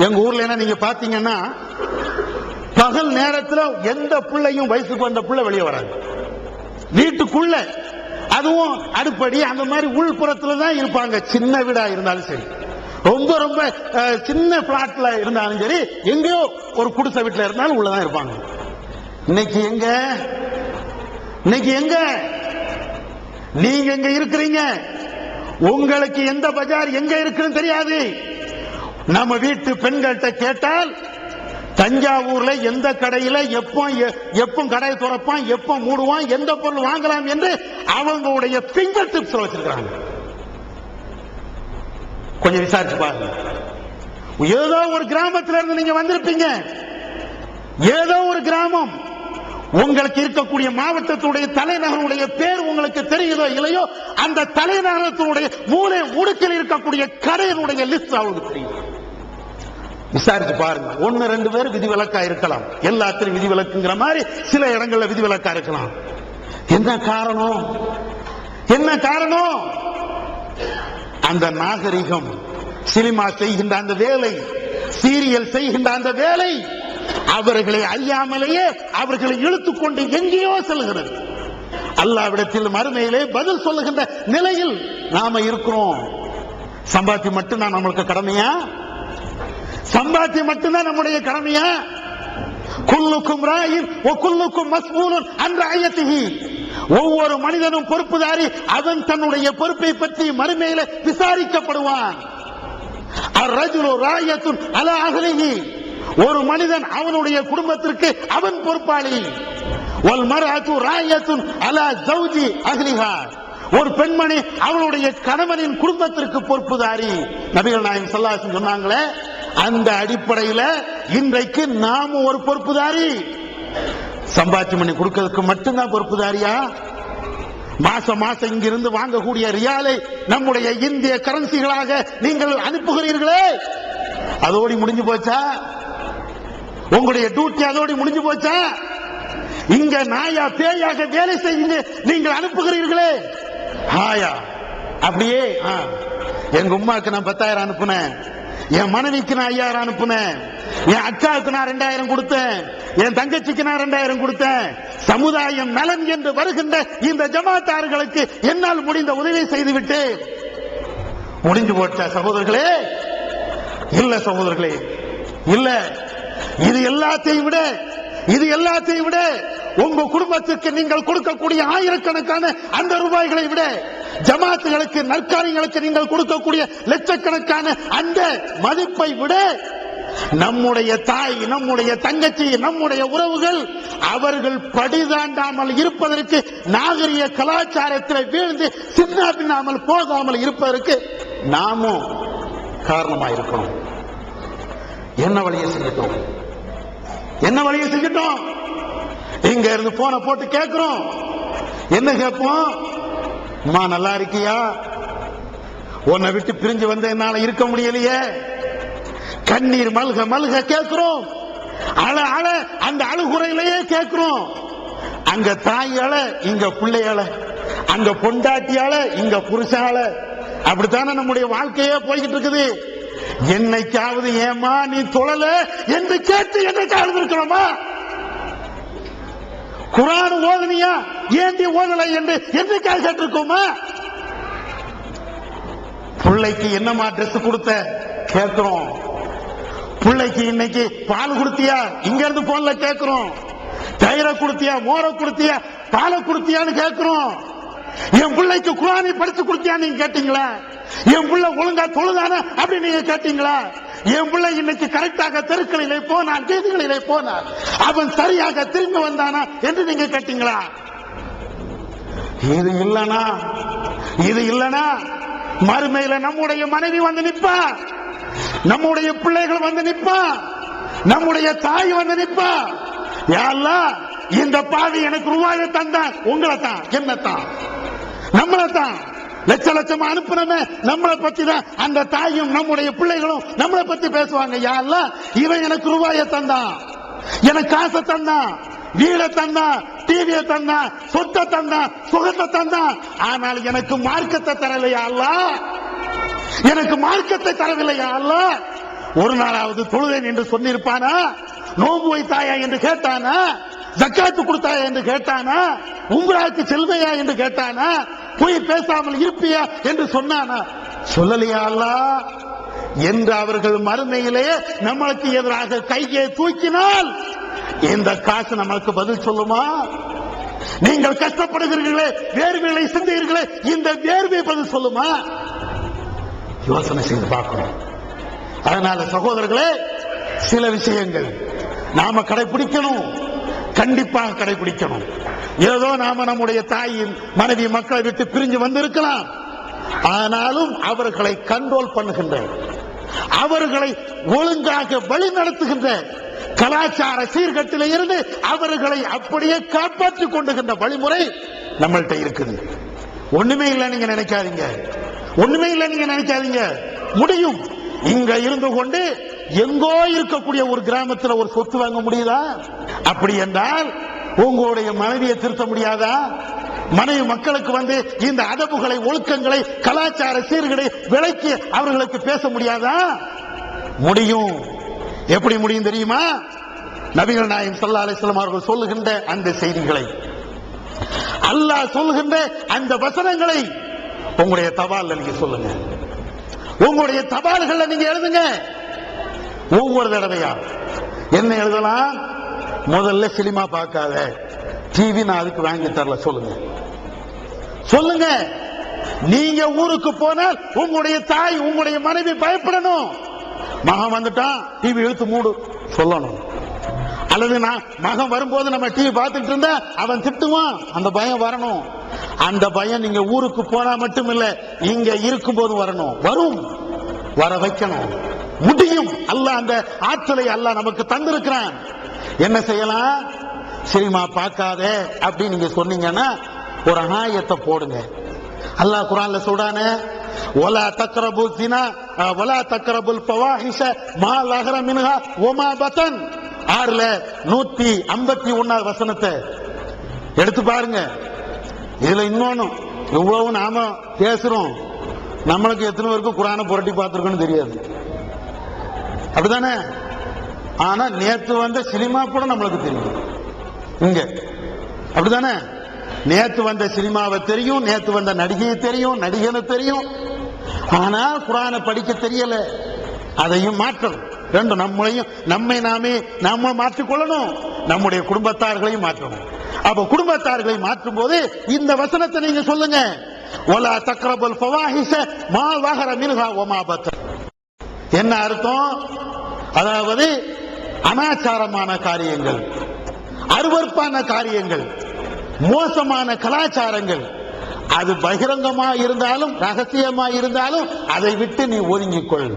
எங்க ஊர்ல என்ன நீங்க பாத்தீங்கன்னா, பகல் நேரத்தில் எந்த பிள்ளையும் வயசுக்கு வந்த பிள்ளை வெளியே வராது. வீட்டுக்குள்ள, அதுவும் அடுப்படி அந்த மாதிரி உள்புறத்துல தான் இருப்பாங்க. சின்ன வீடா இருந்தாலும் சரி, ரொம்ப ரொம்ப சின்ன பிளாட்ல இருந்தாலும் சரி, எங்கேயோ ஒரு குடிசை வீட்டுல இருந்தாலும் உள்ளதான் இருப்பாங்க. இன்னைக்கு எங்க நீங்க எங்க இருக்கிறீங்க? உங்களுக்கு எந்த பஜார் எங்க இருக்குன்னு தெரியாது. நம்ம வீட்டு பெண்கள்கிட்ட கேட்டால் தஞ்சாவூர்ல எந்த கடையில எப்போ கடையை திறப்பான், எப்போ மூடுவான், எந்த பொருள் வாங்கலாம் என்று அவங்களுடைய பிங்கர் டிப்ஸ் வச்சிருக்காங்க. கொஞ்சம் விசாரிச்சு பாருங்க. ஏதோ ஒரு கிராமத்தில் இருந்து நீங்க வந்திருப்பீங்க. ஏதோ ஒரு கிராமம், உங்களுக்கு இருக்கக்கூடிய மாவட்டத்துடைய தலைநகருடைய பேர் உங்களுக்கு தெரியுதோ இல்லையோ, அந்த தலைநகரத்தினுடைய மூலை முடுக்கில் இருக்கக்கூடிய கடையினுடைய லிஸ்ட் அவங்களுக்கு தெரியும். விசாரிச்சு பாருங்க. 1-2 பேர் விதிவிலக்கா இருக்கலாம். எல்லாத்திலும் விதிவிலக்குங்கிற மாதிரி சில இடங்கள்ல விதிவிலக்கா இருக்கலாம். என்ன காரணம்? அந்த நாகரிகம், சினிமா செய்கின்ற அந்த வேலை, சீரியல் செய்கின்ற அந்த வேலை அவர்களை அறியாமலேயே அவர்களை இழுத்துக்கொண்டு எங்கேயோ செல்கிறது. அல்லாஹ்விடத்தில் மறுமையிலே பதில் சொல்லுகின்ற நிலையில் நாம இருக்கிறோம். சம்பாத்தி மட்டும்தான் நம்மளுக்கு கடமையா? சம்பாத்தியம் மட்டும்தான் நம்முடைய கடமையா? குல்லுக்கும் ராயின் வ குல்லுக்கும் மஸ்ஊலுன் அன் ரஅயத்திஹி. ஒவ்வொரு மனிதனும் பொறுப்புதாரி. அவன் தன்னுடைய பொறுப்பை பற்றி மறுமையிலே விசாரிக்கப்படுவான். அர்-ரஜுலு ராயத்துன் அலா அஹ்லிஹி. ஒரு மனிதன் அவனுடைய குடும்பத்திற்கு அவன் பொறுப்பாளி. வல் மர்அத்து ராயத்துன் அலா ஜௌஜி அஹ்லிஹா. ஒரு பெண்மணி அவளுடைய கணவனின் குடும்பத்திற்கு பொறுப்புதாரி. நபிகள் நாயகம் ஸல்லல்லாஹு அலைஹி வஸல்லம் சொன்னாங்களே, அந்த அடிப்படையில் இன்றைக்கு நாம ஒரு பொறுப்புதாரி. சம்பாத்தியம் பண்ணி கொடுக்கிறதுக்கு மட்டும்தான் பொறுப்புதாரியா? மாசம் இங்கிருந்து வாங்கக்கூடிய ரியாலை நம்முடைய இந்திய கரன்சிகளாக நீங்கள் அனுப்புகிறீர்களே, அதோடு முடிஞ்சு போச்சா? உங்களுடைய டியூட்டி அதோடு முடிஞ்சு போச்சா? இங்க நாயா பேயாக வேலை செய்து நீங்கள் அனுப்புகிறீர்களே, ஆயா அப்படியே. எங்க உமாக்கு நான் 10,000 அனுப்புனேன், என் மனைவிக்கு நான் 5,000 அனுப்புனேன், என் அக்காவுக்கு நான் 2,000 கொடுத்தேன், என் தங்கச்சிக்கு நான் 2,000 கொடுத்தேன். சமுதாயம் நலன் என்று வருகின்ற இந்த ஜமாத்தார்களுக்கு என்னால் முடிந்த உதவி செய்துவிட்டு முடிஞ்சு போச்சா சகோதரர்களே? இல்ல சகோதரர்களே, இல்ல. இது எல்லாத்தையும் விட உங்க குடும்பத்துக்கு நீங்கள் கொடுக்கக்கூடிய ஆயிரக்கணக்கான அந்த ரூபாய்களை விட, ஜமாத்துகளுக்கு நற்காரியங்களுக்கு நீங்கள் கொடுக்கக்கூடிய லட்சக்கணக்கான அந்த மதிப்பை விட, நம்முடைய தாய், நம்முடைய தங்கச்சி, நம்முடைய உறவுகள் அவர்கள் படிதாண்டாமல் இருப்பதற்கு, நாகரிக கலாச்சாரத்தில் வீழ்ந்து சின்ன பின்னாமல் போகாமல் இருப்பதற்கு நாமும் காரணமாயிருக்கிறோம். என்ன வழியை செஞ்சிட்டோம்? இங்க இருந்து போன போட்டு கேட்கிறோம். என்ன கேட்போம்? அம்மா நல்லா இருக்கியா? உன்னை விட்டு பிரிஞ்சு வந்த என்னால இருக்க முடியலையே. கண்ணீர் மல்க கேட்கிறோம். அழ அந்த அழுகுறையிலேயே கேட்கிறோம். அங்க தாயால, இங்க பிள்ளையால, அங்க பொண்டாட்டியால, இங்க புருஷால. அப்படித்தானே நம்முடைய வாழ்க்கையே போய்கிட்டு இருக்குது. என்னைக்காவது ஏமா நீ தொழல என்று கேட்டு என்னைக்காவது இருக்கிறோமா? குர்ஆன் ஓதுனியா, ஏண்டி ஓதலை என்று என்னைக்காவது கேட்டிருக்கோமா? பிள்ளைக்கு என்னமா ட்ரெஸ் கொடுத்த கேட்கிறோம். பிள்ளைக்கு இன்னைக்கு பால் கொடுத்தியா, இங்க இருந்து போன்ல கேட்கிறோம். தயிரை கொடுத்தியா, மோரை கொடுத்தியா, பாலை கொடுத்தியான்னு கேட்கிறோம். என் பிள்ளைக்கு குர்ஆனை படிச்சு கொடுத்தியா நீங்க கேட்டீங்களா? என் பிள்ளை ஒழுங்கா தொழுதானா அப்படி நீங்க கேட்டீங்களா? என் பிள்ளை இன்னைக்கு கரெக்டாக தெருக்களிலே போனான், வீதிகளிலே போனான், அவன் சரியாக திரும்பி வந்தானா என்று நீங்க கேட்டீங்களா? இது இல்லனா மறுமையில நம்முடைய மனைவி வந்து நிப்பா, நம்முடைய பிள்ளைகள் வந்து நிப்பா, நம்முடைய தாய் வந்து நிற்பா, யா அல்லாஹ் இந்த பாவி எனக்கு ரூபாயை தந்தான், உங்களை தான், என்னத்தான், நம்மளை தான் லட்ச லட்சமா அனுப்புறமே நம்மளை பத்தி தான் அந்த தாயும் நம்முடைய பிள்ளைகளும் நம்மளை பத்தி பேசுவாங்க. யா அல்லாஹ் இவன் எனக்கு ரூபாயை தந்தான், எனக்கு காசை தந்தான், வீடை தந்தான், டிவியை தந்தான், சொத்தை தந்தான், சுகத்தை தந்தான், ஆனால் எனக்கு மார்க்கத்தை தரலையா அல்லாஹ், எனக்கு மார்க்கத்தை தரவில்லையா அல்லாஹ். ஒரு நாளாவது தொழுதேன் என்று சொன்னிருப்பானா? நோன்பு வைத்தாயா என்று கேட்டானா? ஜக்காத்து கொடுத்தாயா என்று கேட்டானா? உம்ராவுக்கு செல்வையா என்று கேட்டானா? போய் பேசாமல் இருப்பியா என்று சொன்னானா? சொல்லலையா அல்லாஹ் என்று அவர்கள் மறுமையிலே நம்மளுக்கு எதிராக கையை தூக்கினால் இந்த காசு நமக்கு பதில் சொல்லுமா? நீங்கள் கஷ்டப்படுகிறீர்களே, வேர்வைகளை சிந்துகிறீர்களே, இந்த வேர்வை பதில் சொல்லுமா? யோசனை செய்து பார்க்கணும். அதனால சகோதரர்களே, சில விஷயங்கள் நாம கடைபிடிக்கணும், கண்டிப்பாக கடைபிடிக்கணும். ஏதோ நாம நம்முடைய தாயின் மனைவி மக்களை விட்டு பிரிஞ்சு வந்திருக்கலாம், ஆனாலும் அவர்களை கண்ட்ரோல் பண்ணுகின்ற, அவர்களை ஒழுங்காக வழி நடத்துகின்ற, கலாச்சார சீர்கட்டில இருந்து அவர்களை அப்படியே காப்பாற்றிக் கொண்டுகின்ற வழிமுறை நம்மள்கிட்ட இருக்குது. ஒண்ணுமே இல்லை நீங்க நினைக்காதீங்க, ஒண்ணுமே இல்லை நீங்க நினைக்காதீங்க, முடியும். இங்க இருந்து கொண்டு எங்கோ இருக்கக்கூடிய ஒரு கிராமத்தில் ஒரு சொத்து வாங்க முடியுதா? அப்படி என்றால் உங்களுடைய மனைவியை திருத்த முடியாதா? மனைவி மக்களுக்கு வந்து இந்த அதபுகளை, ஒழுக்கங்களை, கலாச்சார சீர்களை விளக்கி அவர்களுக்கு பேச முடியாதா? முடியும். எப்படி முடியும் தெரியுமா? நபிகள் நாயகம் ஸல்லல்லாஹு அலைஹி வஸல்லம் அவர்கள் சொல்லுகின்ற அந்த செய்திகளை, அல்லாஹ் சொல்லுகின்ற அந்த வசனங்களை உங்களுடைய தபால்ல நீங்க சொல்லுங்க, உங்களுடைய தபால்கள்ல நீங்க எழுதுங்க. ஒவ்வொரு தடவையா என்ன எழுதலாம்? முதல்ல சினிமா பார்க்காத, டிவி நான் அதுக்கு வாங்கி தரல சொல்லுங்க, சொல்லுங்க. நீங்க ஊருக்கு போனால் உங்களுடைய தாய், உங்களுடைய மனைவி பயப்படணும். மகன் வந்துட்டான் டிவி இழுத்து மூடு சொல்லணும். அல்லது நான் மகன் வரும்போது நம்ம டிவி பார்த்துட்டு இருந்தா அவன் திட்டுவான், அந்த பயம் வரணும். அந்த பயம் நீங்க ஊருக்கு போனா மட்டும் இல்ல, இங்க இருக்கும் போது வரணும். வரும், வர வைக்கணும், முடியும். அல்லாஹ் அந்த ஆற்றலை அல்லாஹ் நமக்கு தந்திருக்கிறான். என்ன செய்யலாம்? சினிமா பார்க்காத அப்படின்னு நீங்க சொன்னீங்கன்னா ஒரு ஆயத்தை போடுங்க. அல்லாஹ் குர்ஆன்ல சொல்றானே, வலா தக்ரபு ஸினா வலா தக்ரபுல் ஃபவாஹிஷ மா லஹர மின்ஹா வமா பதன். 151 வசனத்தை எடுத்து பாருங்க. இதுல இன்னொன்னு, இவ்வளவு நாம பேசுறோம், நம்மளுக்கு எத்தனை பேருக்கு குர்ஆனை புரட்டி பார்த்திருக்கோன்னு தெரியாது, அப்படிதானே? ஆனா நேத்து வந்த சினிமா கூட நம்மளுக்கு தெரியும் இங்க, அப்படிதானே? நேத்து வந்த சினிமாவை தெரியும், நேத்து வந்த நடிகையை தெரியும், நடிகனை தெரியும், ஆனா குர்ஆனை படிக்க தெரியல. அதையும் மாற்றணும். ரெண்டு, நம்மளையும் நாம மாற்றிக்கொள்ளணும், நம்முடைய குடும்பத்தார்களையும் மாற்றணும். அப்ப குடும்பத்தார்களை மாற்றும் போது இந்த வசனத்தை நீங்க சொல்லுங்க, வலா தக்ரபுல் ஃபவாஹிஷ மா லஹர மின்ஹா வமா பத்தன். என்ன அர்த்தம்? அதாவது அனாச்சாரமான காரியங்கள், அருவருப்பான காரியங்கள், மோசமான கலாச்சாரங்கள், அது பகிரங்கமா இருந்தாலும் ரகசியமா இருந்தாலும் அதை விட்டு நீ ஒதுங்கிக்கொள்,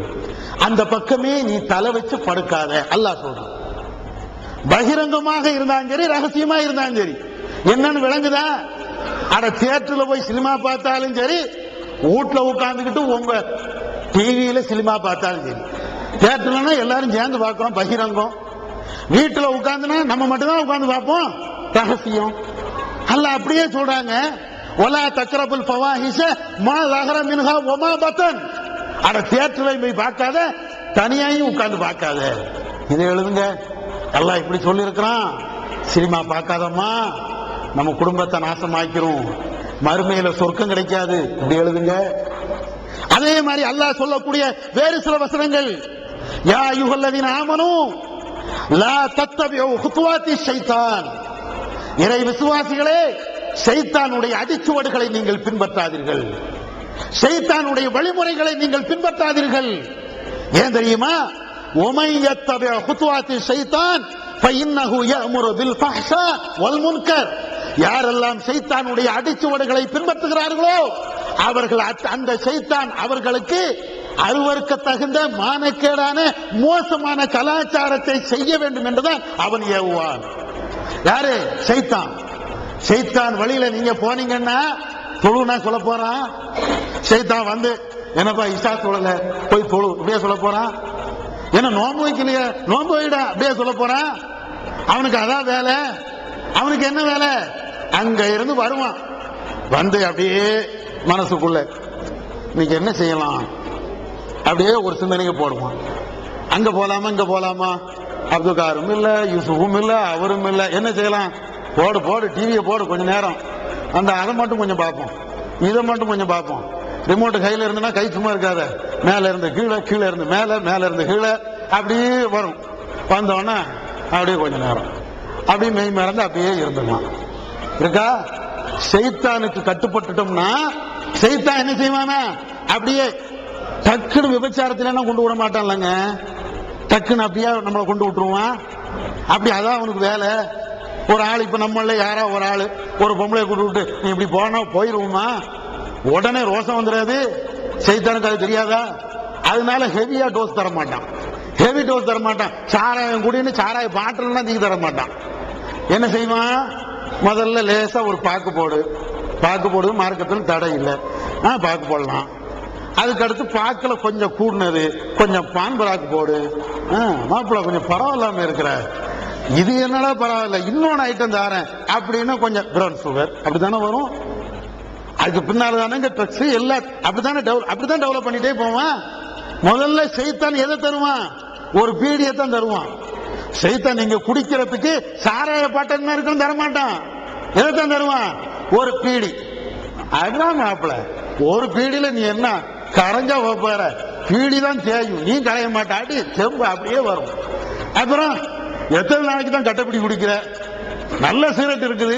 அந்த பக்கமே நீ தலை வச்சு படுக்காத. அல்லாஹ் சொல்றான். பகிரங்கமாக இருந்தாலும் சரி, ரகசியமா இருந்தாலும் சரி. என்னன்னு விளங்குதா? அட தியேட்டர்ல போய் சினிமா பார்த்தாலும் சரி, வீட்டுல உட்கார்ந்துக்கிட்டு உங்க டிவியில சினிமா பார்த்தாலும் சரி. தியேட்டர்னா எல்லாரும் சேர்ந்து பார்க்கிறோம், பகிரங்கம். வீட்டுல உட்கார்ந்துனா நம்ம மட்டும்தான் உட்கார்ந்து பார்ப்போம், ரகசியம். அல்லாஹ் அப்படியே சொல்றாங்க, வலா தக்ரபுல் ஃபவாஹிஷ மா லஹர மின்ஹா வமா பதன். அட தியேட்டர்ல போய் பார்க்காத, தனியாயும் உட்கார்ந்து பார்க்காத. இதை எழுதுங்க. அல்லாஹ் இப்படி சொல்லி இருக்கிறான். சினிமா பார்க்காதம்மா, நம்ம குடும்பத்தை நாசமாக்கிறோம், மறுமையில சொர்க்கம் கிடைக்காது. இப்படி எழுதுங்க. அதே மாதிரி அல்லாஹ் சொல்லக்கூடிய வேறு சில வசனங்கள், யா அய்யுஹல்லதீன ஆமனூ லா தத்தபிஉ குதுவாத்தி ஷைத்தான். இறை விசுவாசிகளே, ஷைத்தானுடைய அடிச்சுவடுகளை நீங்கள் பின்பற்றாதீர்கள், ஷைத்தானுடைய வழிமுறைகளை நீங்கள் பின்பற்றாதீர்கள். ஏன் தெரியுமா? ومن يتبع خطوات الشيطان فإنه يأمر بالفحشاء والمنكر. யாரெல்லாம் ஷைத்தானுடைய அடிச்சுவடுகளை பின்பற்றுகிறார்களோ அவர்கள், அந்த ஷைத்தான் அவர்களுக்கு அருவருக்க தகுந்த மானக்கேடான மோசமான கலாச்சாரத்தை செய்ய வேண்டும் என்றுதான் அவன் ஏவுவான். யாரு? சைத்தான். சைத்தான் வழியில நீங்க போனீங்கன்னா தொழுனா சொல்ல போறான். சைத்தான் வந்து என்னப்பா இஷா தொழல போய் தொழு அப்படியே சொல்ல போறான். என்ன நோன்பு வைக்கலையே நோன்பு வைடா அப்படியே சொல்ல போறான். அவனுக்கு அதான் வேலை. அவனுக்கு என்ன வேலை? அங்க இருந்து வருவான், வந்து அப்படியே மனசுக்குள்ள இன்னைக்கு என்ன செய்யலாம் அப்படியே ஒரு சிந்தனைக்கு போடுவான். அங்க போலாமா இங்க போலாமா, அப்துல் காரும் இல்ல யூசுஃபும் இல்ல அவரும் இல்ல, என்ன செய்யலாம்? போடு போடு டிவியை போடு, கொஞ்ச நேரம் அந்த அதை மட்டும் கொஞ்சம் பார்ப்போம், இதை மட்டும் கொஞ்சம் பார்ப்போம். ரிமோட் கையில இருந்துன்னா கை சும்மா இருக்காத, மேல இருந்து கீழே கீழே இருந்து மேல மேல இருந்து கீழே அப்படியே வரும். வந்தோன்னா அப்படியே கொஞ்ச நேரம் அப்படியே மெய் மறந்து அப்படியே இருந்துடலாம். இருக்கா? சைத்தானுக்கு கட்டுப்பட்டுட்டோம்னா சைத்தான் என்ன செய்வானா அப்படியே டக்குன்னு விபச்சாரத்துல கொண்டு விட மாட்டான்லங்க. டக்குன்னு அப்படியே நம்மளை கொண்டு விட்டுருவான். அப்படி அதான் அவனுக்கு வேலை. ஒரு ஆள் இப்ப நம்மள யாரா ஒரு ஆளு ஒரு பொம்பளை கொண்டு விட்டு நீ இப்படி போனா போயிருவோமா, உடனே ரோசம் வந்துடாது. சைத்தானுக்கு அது தெரியாதா? அதனால ஹெவியா டோஸ் தர மாட்டான், ஹெவி டோஸ் தர மாட்டான். சாராயம் குடின்னு சாராய பாட்டிலாம் தீ தர மாட்டான். என்ன செய்வான்? முதல்ல லேசா ஒரு பாக்கு போடு, பாக்கு போடு மார்க்கத்தில் தடை இல்லை, பாக்கு போடலாம். அதுக்கடுத்து பாக்குல கொஞ்சம் கூடுனது கொஞ்சம் பான் பராக்கு போடு, மாப்பிள்ள கொஞ்சம் பரவாயில்லாம இருக்கிற, இது என்னடா பரவாயில்ல இன்னொன்னு ஐட்டம் தாரேன் அப்படின்னு கொஞ்சம் பிரவுன் சுகர் அப்படித்தானே வரும். அதுக்கு பின்னால தானே ட்ரக்ஸ் எல்லாம் அப்படித்தான் டெவலப் பண்ணிட்டே போவான். முதல்ல சைத்தான் எதை தருவான்? ஒரு பீடியை தான் தருவான். சைத்தான் நீங்க குடிக்கிறதுக்கு சாராய பாட்டம் இருக்குன்னு தரமாட்டான். எதைத்தான் தருவான்? ஒரு பீடி. அதுதான் மாப்பிள்ள, ஒரு பீடியில நீ என்ன கரைஞ்சா போற, பீடி தான் தேயும், நீ கரைய மாட்டாட்டி செம்பு அப்படியே வரும். அப்புறம் எத்தனை நாளைக்கு தான் கட்டப்பிடி குடிக்கிற? நல்ல சிகரெட் இருக்குது,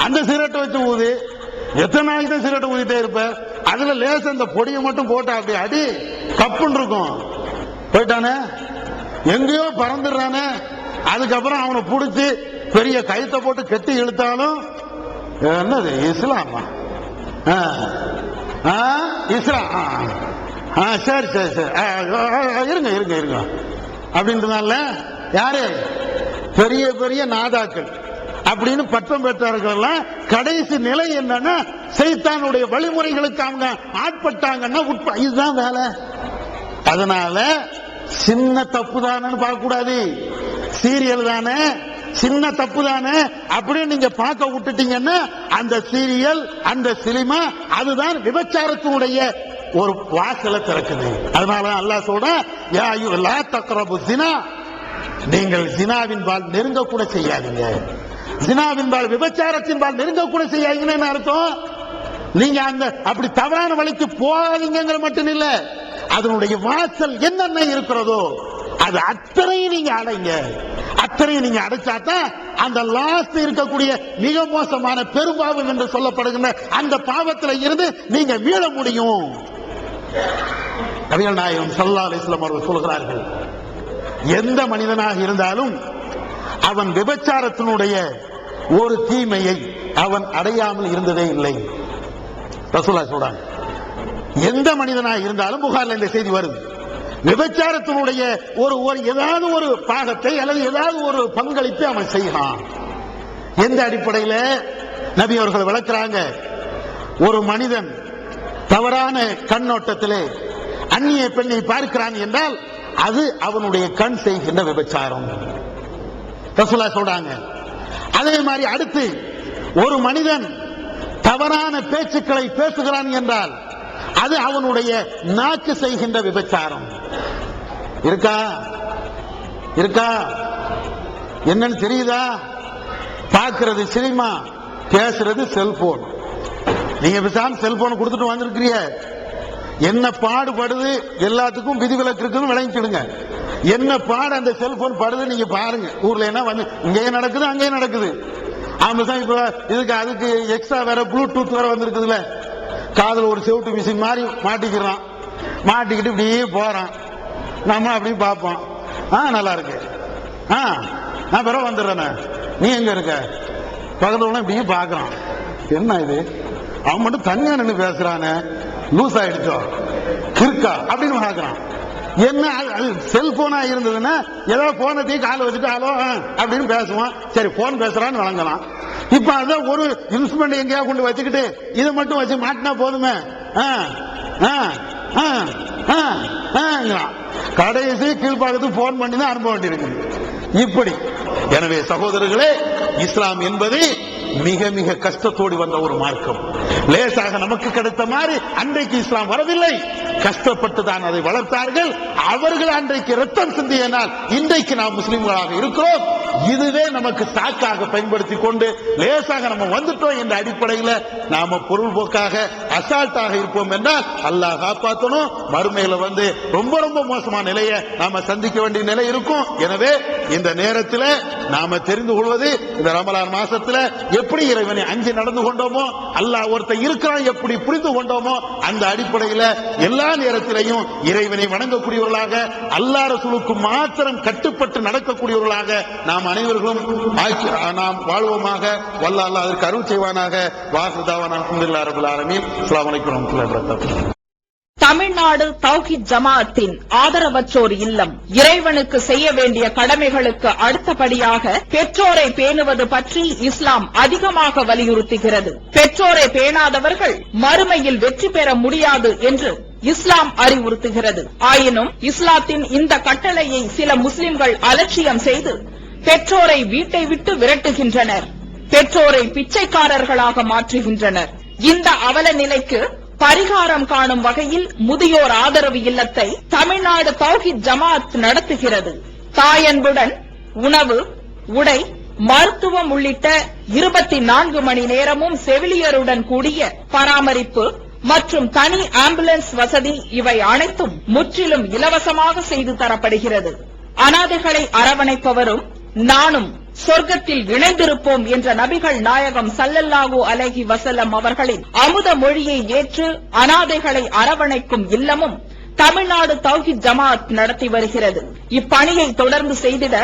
அந்த சிகரெட்டை வச்சு ஊது. எத்தனை நாளைக்கு தான் சிகரெட்டை ஊதிட்டே இருப்ப? அதுல லேச இந்த பொடியை மட்டும் போட்டா அப்படி அடி கப்புன்னு இருக்கும். போயிட்டானே, எங்கேயோ பறந்துடுறானே. அதுக்கப்புறம் அவனை பிடிச்சி பெரிய கயித்தை போட்டு கெட்டி இழுத்தாலும் என்னது இஸ்லாமா? இஸ்லாம். சரி சரி சரி இருங்க இருங்க இருங்க அப்படின்றதால யாரு பெரிய பெரிய நாதாக்கள் அப்படின்னு பட்டம் பெற்றார்கள் எல்லாம் கடைசி நிலை என்னன்னா சைத்தானுடைய வழிமுறைகளுக்கு அவங்க ஆட்பட்டாங்கன்னா இதுதான் வேலை. அதனால சின்ன தப்பு தானே பார்க்க கூடாது. சீரியல் தானே சின்ன தப்பு தானே அப்படின்னு நீங்க பார்க்க விட்டுட்டீங்கன்னா அந்த சீரியல் அந்த சினிமா அதுதான் விபச்சாரத்தினுடைய ஒரு வாசலை திறக்குது. அதனால அல்லாஹ் சொல்றான், யா அய்யுஹல்லா தக்ரபு ஸினா, நீங்கள் ஜினாவின் பால் நெருங்க கூட செய்யாதீங்க. ஜினாவின் பால் விபச்சாரத்தின் பால் நெருங்க கூட செய்யாதீங்கன்னு அர்த்தம். நீங்க அந்த அப்படி தவறான வழிக்கு போகாதீங்கிற மட்டும் இல்ல, அதனுடைய வாசல் என்னென்ன இருக்கிறதோ அது அத்தனையும் நீங்க அடைங்க. அத்தனையும் நீங்க அடைச்சாதான் அந்த லாஸ்ட் இருக்கக்கூடிய மிக மோசமான பெரும்பாவம் என்று சொல்லப்படுகின்ற அந்த பாவத்தில் இருந்து நீங்க மீள முடியும். நபிகள் நாயகம் ஸல்லல்லாஹு அலைஹி வஸல்லம் அவர்கள் சொல்கிறார்கள், எந்த மனிதனாக இருந்தாலும் அவன் விபச்சாரத்தினுடைய ஒரு தீமையை அவன் அடையாமல் இருந்ததே இல்லை. ரசூலுல்லாஹ் சொல்றாங்க, எந்த மனிதனாக இருந்தாலும், புகார்ல இந்த செய்தி வருது, விபச்சாரத்தினுடைய ஒரு ஏதாவது ஒரு பாகத்தை அல்லது ஏதாவது ஒரு பங்களிப்பை அவன் செய்யலாம். எந்த அடிப்படையில்? நபி அவர்கள் விளக்குறாங்க, ஒரு மனிதன் தவறான கண்ணோட்டத்திலே அந்நிய பெண்ணை பார்க்கிறான் என்றால் அது அவனுடைய கண் செய்கின்ற விபச்சாரம். ரசூலுல்லாஹ் சொல்றாங்க. அதே மாதிரி அடுத்து ஒரு மனிதன் தவறான பேச்சுக்களை பேசுகிறான் என்றால் அது அவனுடைய நாக்கு செய்கின்ற விபச்சாரம். இருக்கா இருக்கா என்னன்னு தெரியுதா? பார்க்கிறது சினிமா, பேசுறது செல்போன். நீங்க பேசாம செல்போன் கொடுத்துட்டு வந்திருக்கிறீங்க, என்ன பாடுபடுது எல்லாத்துக்கும் விதிவிலக்கு இருக்குன்னு விளங்கிடுங்க. என்ன பாடு அந்த செல்போன் படுது நீங்க பாருங்க. ஊர்ல என்ன வந்து இங்கேயும் நடக்குது அங்கேயும் நடக்குது. ஆமா, இப்ப இதுக்கு அதுக்கு எக்ஸ்ட்ரா வேற ப்ளூடூத் வேற வந்திருக்குதுல, காதல் ஒரு செவுட்டு மிஷின் மாதிரி மாட்டிக்கிறான், மாட்டிக்கிட்டு இப்படியே போறான். நம்ம அப்படியே பார்ப்போம், நல்லா இருக்கு, நான் பிறகு வந்துடுறேன், நீ எங்க இருக்க, பக்கத்துல இப்படியே பாக்குறான், என்ன இது அவன் மட்டும் தனியா நின்று பேசுறானே, லூஸ் ஆயிடுச்சோ, இருக்கா அப்படின்னு பார்க்கிறான். என்ன செல்போனா இருந்ததுன்னா ஏதோ போனத்தையும் கால வச்சுட்டு ஹலோ அப்படின்னு பேசுவான். சரி போன் பேசுறான்னு வழங்கலாம். இப்ப அதான் ஒரு இன்ஸ்ட்ருமெண்ட் எங்கேயா கொண்டு வச்சுக்கிட்டு இதை மட்டும் வச்சு மாட்டினா போதுமே. கடைசி கீழ்பாக்கத்துக்கு போன் பண்ணி தான் அனுப்ப வேண்டியிருக்கு. இப்படி எனவே சகோதரர்களே, இஸ்லாம் என்பது மிக மிக கஷ்டத்தோடு வந்த ஒரு மார்க்கம். லேசாக நமக்கு கிடைத்த மாதிரி அன்றைக்கு இஸ்லாம் வரவில்லை. கஷ்டப்பட்டு தான் அதை வளர்த்தார்கள். அவர்கள் அன்றைக்கு ரத்தம் சிந்தியனால் இன்றைக்கு நாம் முஸ்லிம்களாக இருக்கிறோம். இதுவே நமக்கு சாக்காக பயன்படுத்தி கொண்டு லேசாக நம்ம வந்துட்டோம் என்ற அடிப்படையில் நாம பொருள்போக்காக அசால்ட்டாக இருப்போம் என்றால் அல்லாஹ் காப்பாற்றணும். மறுமையில வந்து ரொம்ப ரொம்ப மோசமான நிலையை நாம சந்திக்க வேண்டிய நிலை இருக்கும். எனவே இந்த நேரத்தில் நாம தெரிந்து கொள்வது, இந்த ரமலான் மாசத்துல எப்படி இறைவனை அஞ்சு நடந்து கொண்டோமோ, அல்லாஹ் ஒருத்தர் இருக்கிறான் எப்படி புரிந்து கொண்டோமோ, அந்த அடிப்படையில் எல்லா நேரத்திலையும் இறைவனை வணங்கக்கூடியவர்களாக, அல்லாஹ் ரசூலுக்கு மாத்திரம் கட்டுப்பட்டு நடக்கக்கூடியவர்களாக நாம் அனைவர்களும் நாம் வாழ்வோமாக. வல்ல அல்லாஹ் அதற்கு அருள் செய்வானாக. வாசுதாவான அல்ஹம்துலில்லாஹி ரப்பில் ஆலமீன். அஸ்ஸலாமு அலைக்கும் வரஹ்மத்துல்லாஹி வபரகாத்துஹு. தமிழ்நாடு தௌஹீத் ஜமாஅத்தின் ஆதரவற்றோர் இல்லம் இறைவனுக்கு செய்ய வேண்டிய கடமைகளுக்கு அடுத்தபடியாக பெற்றோரை பேணுவது பற்றி இஸ்லாம் அதிகமாக வலியுறுத்துகிறது. பெற்றோரை பேணாதவர்கள் மறுமையில் வெற்றி பெற முடியாது என்று இஸ்லாம் அறிவுறுத்துகிறது. ஆயினும் இஸ்லாத்தின் இந்த கட்டளையை சில முஸ்லிம்கள் அலட்சியம் செய்து பெற்றோரை வீட்டை விட்டு விரட்டுகின்றனர். பெற்றோரை பிச்சைக்காரர்களாக மாற்றுகின்றனர். இந்த அவல நிலைக்கு பரிகாரம் காணும் வகையில் முதியோர் ஆதரவு இல்லத்தை தமிழ்நாடு தௌஹீத் ஜமாஅத் நடத்துகிறது. தாயன்புடன் உணவு, உடை, மருத்துவம் உள்ளிட்ட 24 மணி நேரமும் செவிலியருடன் கூடிய பராமரிப்பு மற்றும் தனி ஆம்புலன்ஸ் வசதி இவை அனைத்தும் முற்றிலும் இலவசமாக செய்து தரப்படுகிறது. அனாதைகளை அரவணைப்பவரும் நானும் சொர்க்கத்தில் இணைந்திருப்போம் என்ற நபிகள் நாயகம் ஸல்லல்லாஹு அலைஹி வஸல்லம் அவர்களின் அமுத மொழியை ஏற்று அனாதைகளை அரவணைக்கும் இல்லமும் தமிழ்நாடு தௌஹீத் ஜமாஅத் நடத்தி வருகிறது. இப்பணியை தொடர்ந்து செய்திட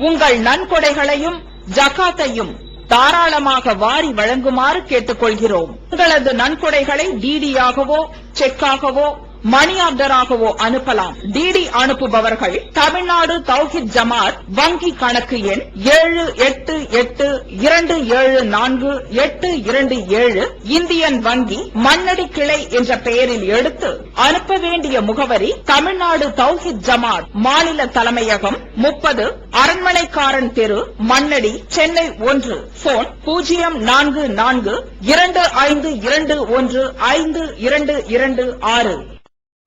உங்கள் நன்கொடைகளையும் ஜகாத்தையும் தாராளமாக வாரி வழங்குமாறு கேட்டுக்கொள்கிறோம். உங்களது நன்கொடைகளை டிடியாகவோ செக்காகவோ மணி ஆர்டராகவோ அனுப்பலாம். டிடி அனுப்புபவர்கள் தமிழ்நாடு தௌஹீத் ஜமாஅத் வங்கி கணக்கு எண் 7882748827 இந்தியன் வங்கி மண்ணடி கிளை என்ற பெயரில் எடுத்து அனுப்ப வேண்டிய முகவரி தமிழ்நாடு தௌஹீத் ஜமாஅத் மாநில தலைமையகம் 30 அரண்மனைக்காரன் தெரு, மண்ணடி, சென்னை 1. போன் 044252152226.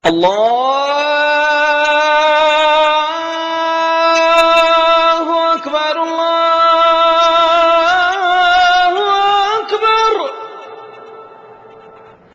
Allah